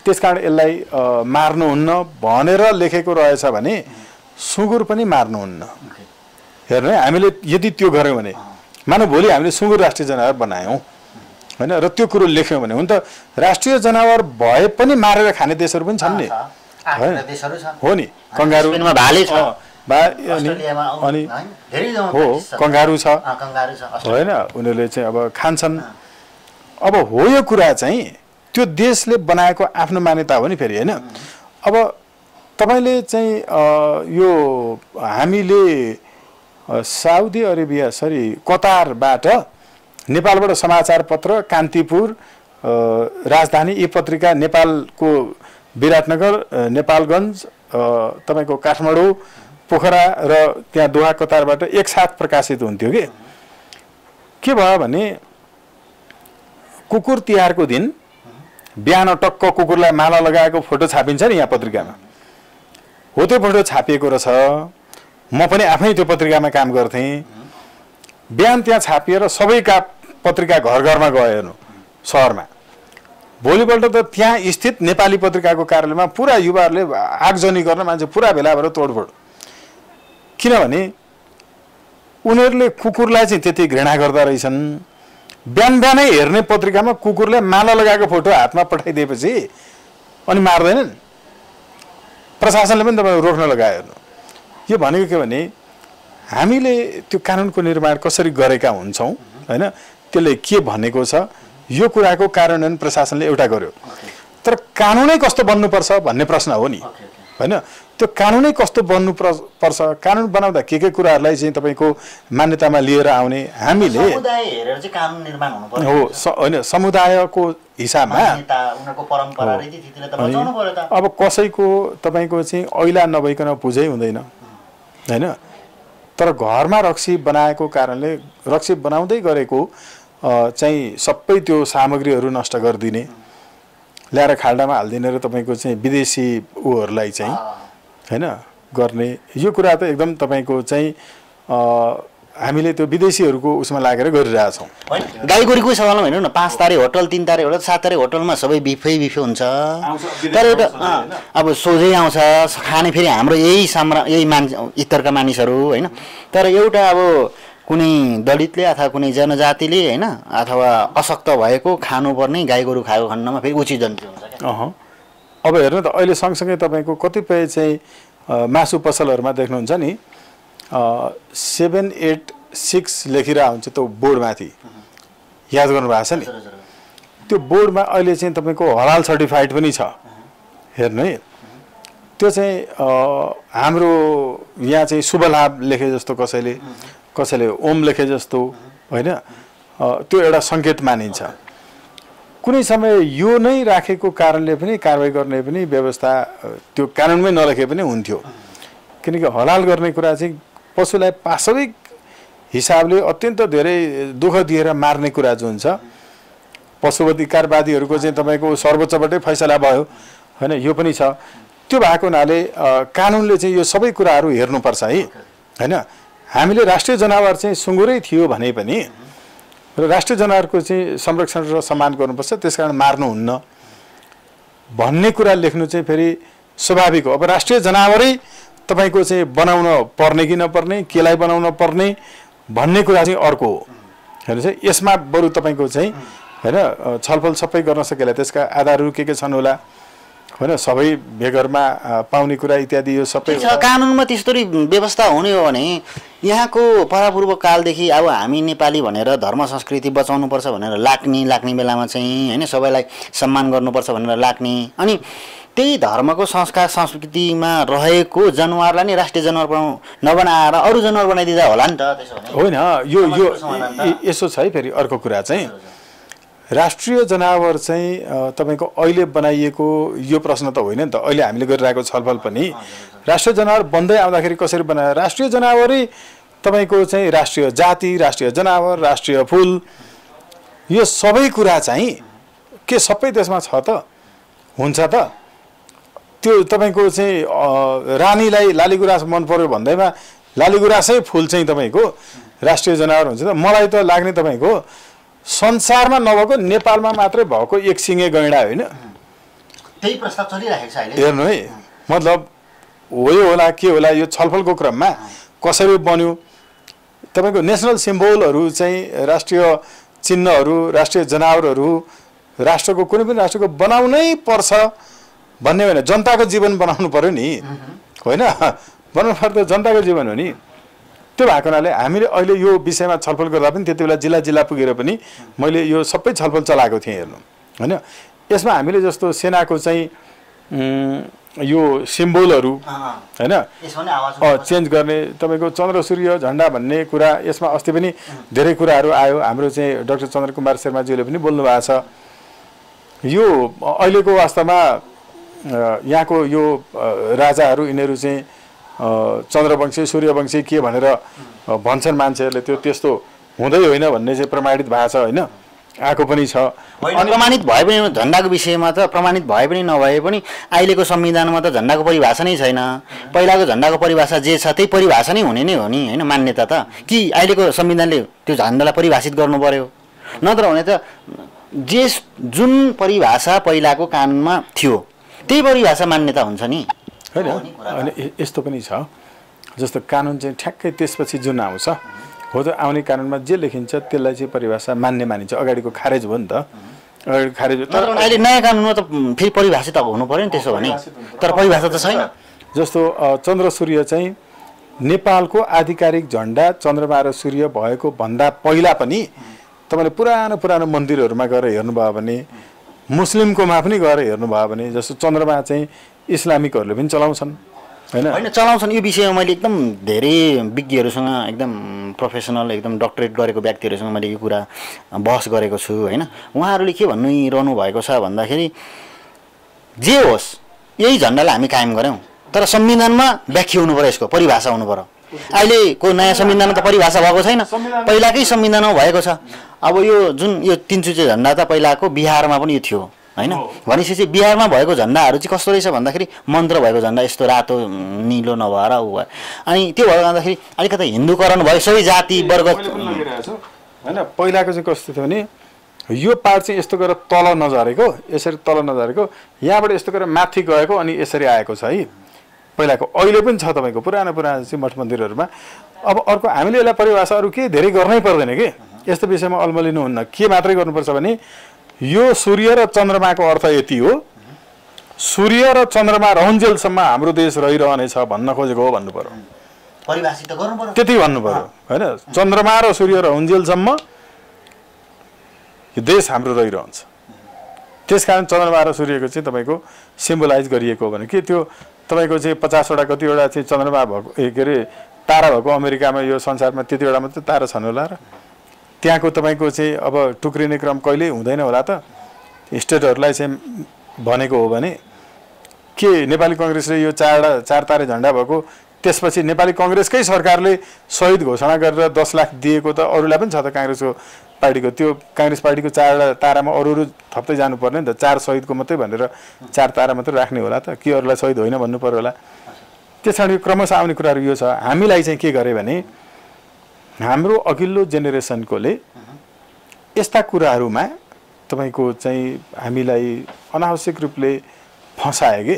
त्यसकारण यसलाई मार्नुहुन्न भनेर लेखेको रहेछ भने सुँगुर पनि मार्नुहुन्न। हेर्नु है, हामीले यदि त्यो गऱ्यौँ भने मानव भोलि हामीले सुँगुर राष्ट्रिय जनावर बनायौँ होइन र त्यो कुरो लेख्यौँ भने हुन त राष्ट्रिय जनावर भए पनि मारेर खाने देशहरू पनि छन् नि हो नि। कङ्गारू अनि हो कङ्गारू छ होइन, उनीहरूले चाहिँ अब खान्छन्। अब हो यो कुरा चाहिँ त्यो देशले बनाएको आफ्नो मान्यता हो नि फेरि होइन। अब तपाईँले चाहिँ यो हामीले साउदी अरेबिया कतारबाट नेपालबाट समाचार पत्र कान्तिपुर राजधानी यी पत्रिका नेपालको विराटनगर नेपालगञ्ज तपाईँको काठमाडौँ पोखरा र त्यहाँ दोहा कतारबाट एकसाथ प्रकाशित हुन्थ्यो के भयो भने कुकुर तिहारको दिन बिहान टक्क कुकुरलाई माला लगाएको फोटो छापिन्छ नि यहाँ पत्रिकामा, हो त्यो फोटो छापिएको रहेछ। म पनि आफै त्यो पत्रिकामा काम गर्थेँ। बिहान त्यहाँ छापिएर सबैका पत्रिका घर घरमा गयो हेर्नु सहरमा। भोलिपल्ट त त्यहाँ स्थित नेपाली पत्रिकाको कार्यालयमा पुरा युवाहरूले आगजनी गर्न मान्छे पुरा भेला भएर तोडफोड, किनभने उनीहरूले कुकुरलाई चाहिँ त्यति घृणा गर्दा रहेछन्। बिहान बिहानै हेर्ने पत्रिकामा कुकुरले माला लगाएको फोटो हातमा पठाइदिएपछि अनि मार्दैनन्। प्रशासनले पनि तपाईँ रोक्न लगायो हेर्नु। यो भनेको के भने हामीले त्यो कानुनको निर्माण कसरी गरेका हुन्छौँ होइन, त्यसले के भनेको छ यो कुराको कार्यान्वयन प्रशासनले एउटा गर्यो, तर कानुनै कस्तो बन्नुपर्छ भन्ने प्रश्न हो नि होइन त्यो कानुनै कस्तो बन्नु पर्छ कानुन बनाउँदा के कुराहरूलाई चाहिँ तपाईँको मान्यतामा लिएर आउने हामीले समुदाय हेरेर चाहिँ कानुन निर्माण हुनु पर्यो हो होइन समुदायको हिसाबमा उनीहरूको परम्परा रीतिथितिले त बचाउनु पर्यो त अब कसैको तपाईँको चाहिँ ऐला नभइकन पुजै हुँदैन होइन तर घरमा रक्सी बनाएको कारणले रक्सी बनाउँदै गरेको चाहिँ सबै त्यो सामग्रीहरू नष्ट गरिदिने ल्याएर खाल्डामा हालिदिने र तपाईँको चाहिँ विदेशी उहरूलाई चाहिँ होइन गर्ने यो कुरा त एकदम तपाईँको चाहिँ हामीले त्यो विदेशीहरूको उसमा लागेर गरिरहेछौँ गाई गोरुको सवालमा हेर्नु न 5 तारे होटल 3 तारे होटल 7 तारे होटलमा सबै बिफै हुन्छ तर एउटा अब सोझै आउँछ खाने फेरि हाम्रो यही इतरका मानिसहरू होइन तर एउटा अब कुनै दलितले अथवा कुनै जनजातिले होइन अथवा अशक्त भएको खानुपर्ने गाई गोरु खाएको खण्डमा फेरि उचित जन्ती हुन्छ अब हेर्नु त अहिले सँगसँगै तपाईँको कतिपय चाहिँ मासु पसलहरूमा देख्नुहुन्छ नि 786 लेखिरहेको हुन्छ त्यो बोर्डमाथि याद गर्नुभएको छ नि त्यो बोर्डमा अहिले चाहिँ तपाईँको हलाल सर्टिफाइड पनि छ हेर्नु है त्यो चाहिँ हाम्रो यहाँ चाहिँ शुभ लाभ लेखे जस्तो कसैले ओम लेखे जस्तो होइन त्यो एउटा सङ्केत मानिन्छ कुनै समय यो नै राखेको कारणले पनि कारबाही गर्ने पनि व्यवस्था त्यो कानुनमै नलेखे पनि हुन्थ्यो किनकि हलाल गर्ने कुरा चाहिँ पशुलाई वास्तविक हिसाबले अत्यन्त धेरै दुःख दिएर मार्ने कुरा जो हुन्छ पशु अधिकारवादीहरूको चाहिँ तपाईँको सर्वोच्चबाटै फैसला भयो होइन यो पनि छ त्यो भएको हुनाले कानुनले चाहिँ यो सबै कुराहरू हेर्नुपर्छ है होइन हामीले राष्ट्रिय जनावर चाहिँ सुँगुरै थियो भने पनि र राष्ट्रिय जनावरको चाहिँ संरक्षण र सम्मान गर्नुपर्छ त्यसकारण मार्नुहुन्न भन्ने कुरा लेख्नु चाहिँ फेरि स्वाभाविक हो अब राष्ट्रिय जनावरै तपाईँको चाहिँ बनाउन पर्ने कि नपर्ने केलाई बनाउन पर्ने भन्ने कुरा चाहिँ अर्को हो हेर्नुहोस् है यसमा बरु तपाईँको चाहिँ होइन छलफल सबै गर्न सकेला त्यसका आधारहरू के छन् होला होइन सबै बेघरमा पाउने कुरा इत्यादि यो सबै कानुनमा त्यस्तो व्यवस्था हुने हो भने यहाँको परापूर्व कालदेखि अब हामी नेपाली भनेर धर्म संस्कृति बचाउनुपर्छ भनेर लाग्ने बेलामा चाहिँ होइन सबैलाई सम्मान गर्नुपर्छ भनेर लाग्ने अनि त्यही धर्मको संस्कार संस्कृतिमा रहेको जनावरलाई नै राष्ट्रिय जनावर नबनाएर अरू जनावर बनाइदिँदा होला नि त त्यसो भने होइन यो यसो छ है फेरि अर्को कुरा चाहिँ राष्ट्रिय जनावर चाहिँ तपाईँको अहिले बनाइएको यो प्रश्न त होइन नि त अहिले हामीले गरिरहेको छलफल पनि राष्ट्रिय जनावर बन्दै आउँदाखेरि कसरी बनायो राष्ट्रिय जनावरै तपाईँको चाहिँ राष्ट्रिय जाति राष्ट्रिय जनावर राष्ट्रिय फुल यो सबै कुरा चाहिँ के सबै देशमा छ त हुन्छ त त्यो तपाईँको चाहिँ रानीलाई लालीगुराँस मन पर्यो भन्दैमा लालीगुराँसै फुल चाहिँ तपाईँको राष्ट्रिय जनावर हुन्छ त मलाई त लाग्ने तपाईँको संसारमा नभएको नेपालमा मात्रै भएको एक सिङे गैँडा होइन त्यही प्रस्ताव चलिरहेको छ अहिले हेर्नु है मतलब हो होला के होला यो छलफलको क्रममा कसरी बन्यो तपाईँको नेसनल सिम्बोलहरू चाहिँ राष्ट्रिय चिन्हहरू राष्ट्रिय जनावरहरू राष्ट्रको कुनै पनि राष्ट्रको बनाउनै पर्छ भन्ने होइन जनताको जीवन बनाउनु पर्यो नि होइन बनाउनु पर्दा जनताको जीवन हो नि त्यो भएको हुनाले हामीले अहिले यो विषयमा छलफल गर्दा पनि त्यति बेला जिल्ला पुगेर पनि मैले यो सबै छलफल चलाएको थिएँ हेर्नु होइन यसमा हामीले जस्तो सेनाको चाहिँ यो सिम्बोलहरू होइन चेन्ज गर्ने तपाईँको चन्द्र सूर्य झन्डा भन्ने कुरा यसमा अस्ति पनि धेरै कुराहरू आयो हाम्रो चाहिँ डाक्टर चन्द्रकुमार शर्माज्यूले पनि बोल्नु भएको छ यो अहिलेको वास्तवमा यहाँको यो राजाहरू यिनीहरू चाहिँ चन्द्रवंशी सूर्यवंशी के भनेर भन्छन् मान्छेहरूले त्यो त्यस्तो हुँदै होइन भन्ने चाहिँ प्रमाणित भएको छ होइन आएको पनि छ अनि प्रमाणित भए पनि झन्डाको विषयमा त प्रमाणित भए पनि नभए पनि अहिलेको संविधानमा त झन्डाको परिभाषा नै छैन पहिलाको झन्डाको परिभाषा जे छ त्यही परिभाषा नै हुने नै हो नि होइन मान्यता त कि अहिलेको संविधानले त्यो झन्डालाई परिभाषित गर्नु पर्यो नत्र भने त जुन परिभाषा पहिलाको कानुनमा थियो त्यही परिभाषा मान्यता हुन्छ नि होइन अनि यस्तो पनि छ जस्तो कानुन चाहिँ ठ्याक्कै त्यसपछि जुन आउँछ हो त आउने कानुनमा जे लेखिन्छ त्यसलाई चाहिँ परिभाषा मान्ने मानिन्छ अगाडिको खारेज भयो नि त अगाडि खारेज तर अहिले नयाँ कानुनमा त फेरि परिभाषित अब हुनु पर्यो नि त्यसो भने तर परिभाषा त छैन जस्तो चन्द्र सूर्य चाहिँ नेपालको आधिकारिक झन्डा चन्द्रमा र सूर्य भएको भन्दा पहिला पनि तपाईँले पुरानो मन्दिरहरूमा गएर हेर्नुभयो भने मुस्लिमकोमा पनि गएर हेर्नुभयो भने जस्तो चन्द्रमा चाहिँ इस्लामिकहरूले पनि चलाउँछन् होइन होइन चलाउँछन्। यो विषयमा मैले एकदम धेरै विज्ञहरूसँग एकदम प्रोफेसनल एकदम डक्टरेट गरेको व्यक्तिहरूसँग मैले यो कुरा बहस गरेको छु होइन। उहाँहरूले के भनिरहनु भएको छ भन्दाखेरि जे होस् यही झन्डालाई हामी कायम गऱ्यौँ, तर संविधानमा व्याख्या हुनु पर्यो, यसको परिभाषा हुनु पर्यो। अहिलेको नयाँ संविधानमा त परिभाषा भएको छैन, पहिलाकै संविधानमा भएको छ। अब यो जुन यो 3 चुचे झन्डा त पहिलाको बिहारमा पनि यो थियो होइन। भनेपछि बिहारमा भएको झन्डाहरू चाहिँ कस्तो रहेछ भन्दाखेरि मन्त्र भएको झन्डा यस्तो रातो निलो नभएर ऊ भयो। अनि त्यो भएर जाँदाखेरि अलिकति हिन्दूकरण भयो, सबै जाति वर्ग होइन। पहिलाको चाहिँ कस्तो थियो भने यो पार्ट चाहिँ यस्तो गरेर तल नझरेको, यसरी तल नझरेको, यहाँबाट यस्तो गरेर माथि गएको अनि यसरी आएको छ है पहिलाको। अहिले पनि छ तपाईँको पुरानो चाहिँ मठ मन्दिरहरूमा। अब अर्को हामीले यसलाई परिभाषा अरू केही धेरै गर्नै पर्दैन कि यस्तो विषयमा अल्मलिनुहुन्न। के मात्रै गर्नुपर्छ भने यो सूर्य र चन्द्रमाको अर्थ यति हो, सूर्य र चन्द्रमा रहन्जेलसम्म हाम्रो देश रहिरहनेछ भन्न खोजेको हो भन्नु पर्यो, परिभाषित गर्नु पर्यो, त्यति भन्नु पर्यो होइन। चन्द्रमा र सूर्य रहन्जेलसम्म यो देश हाम्रो रहिरहन्छ। त्यसकारण चन्द्रमा र सूर्यको चाहिँ तपाईँको सिम्बलाइज गरिएको हो भने के त्यो तपाईँको चाहिँ 50वटा कतिवटा चाहिँ चन्द्रमा भएको के अरे तारा भएको अमेरिकामा यो संसारमा त्यतिवटा मात्रै तारा छन् होला र त्यहाँको तपाईँको चाहिँ अब टुक्रिने क्रम कहिल्यै हुँदैन होला त। स्टेटहरूलाई चाहिँ भनेको हो भने के नेपाली कङ्ग्रेसले यो 4 तारे झन्डा भएको त्यसपछि नेपाली कङ्ग्रेसकै सरकारले शहीद घोषणा गरेर 10 लाख दिएको त अरूलाई पनि छ त काङ्ग्रेसको पार्टीको। त्यो काङ्ग्रेस पार्टीको 4 तारामा अरू थप्दै जानुपर्ने नि त, 4 शहीदको मात्रै भनेर 4 तारा मात्रै राख्ने होला त, के अरूलाई शहीद होइन भन्नु पर्यो होला। त्यसकारण क्रमशः आउने कुराहरू यो छ। हामीलाई चाहिँ के गरे भने हाम्रो अघिल्लो जेनेरेसनकोले यस्ता कुराहरूमा तपाईँको चाहिँ हामीलाई अनावश्यक रूपले फसाए कि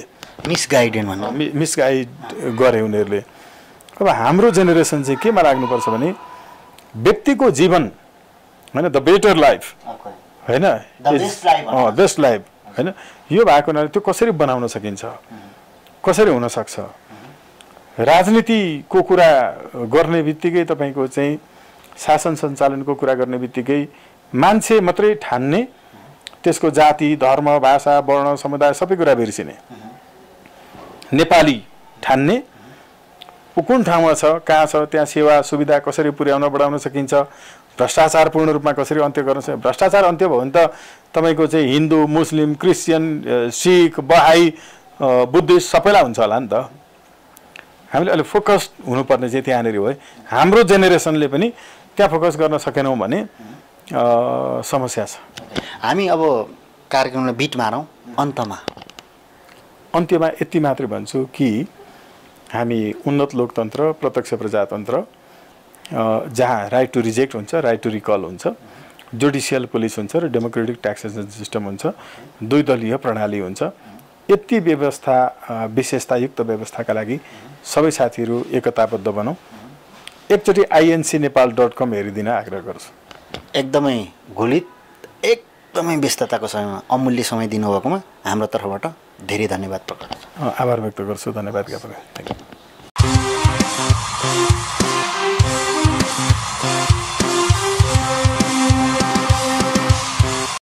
मिसगाइडेड भन्नु मिसगाइड गरे उनीहरूले। अब हाम्रो जेनेरेसन चाहिँ केमा लाग्नुपर्छ भने व्यक्तिको जीवन होइन, द बेटर लाइफ होइन, बेस्ट लाइफ होइन, यो भएको हुनाले त्यो कसरी बनाउन सकिन्छ, कसरी हुनसक्छ। राजनीतिको कुरा गर्ने बित्तिकै तपाईँको चाहिँ शासन सञ्चालनको कुरा गर्ने बित्तिकै मान्छे मात्रै ठान्ने, त्यसको जाति धर्म भाषा वर्ण समुदाय सबै कुरा बिर्सिने, नेपाली ठान्ने, कुन ठाउँमा छ कहाँ छ त्यहाँ सेवा सुविधा कसरी पुर्याउन बढाउन सकिन्छ, भ्रष्टाचार पूर्ण रूपमा कसरी अन्त्य गर्न सकिन्छ। भ्रष्टाचार अन्त्य भयो भने त तपाईँको चाहिँ हिन्दू मुस्लिम क्रिस्चियन सिख बहाई बुद्धिस्ट सबैलाई हुन्छ होला नि त। हामीले अहिले फोकस हुनुपर्ने चाहिँ त्यहाँनिर हो है। हाम्रो जेनेरेसनले पनि त्यहाँ फोकस गर्न सकेनौँ भने समस्या छ। हामी अब कार्यक्रमलाई बिट मारौँ, अन्त्यमा यति मात्रै भन्छु कि हामी उन्नत लोकतन्त्र प्रत्यक्ष प्रजातन्त्र जहाँ राइट टु रिजेक्ट हुन्छ, राइट टु रिकल हुन्छ, जुडिसियल पुलिस हुन्छ र डेमोक्रेटिक ट्याक्सेसन सिस्टम हुन्छ, द्वैदलीय प्रणाली हुन्छ। यति व्यवस्था विशेषतायुक्त व्यवस्थाका लागि सबै साथीहरू एकताबद्ध बनौँ। एकचोटि incnepal.com हेरिदिन आग्रह गर्छु। एकदमै घोलित एकदमै व्यस्तताको समयमा अमूल्य समय दिनुभएकोमा हाम्रो तर्फबाट धेरै धन्यवाद प्रकट गर्छु। आभार व्यक्त गर्छु। धन्यवाद ज्ञापन। Thank you.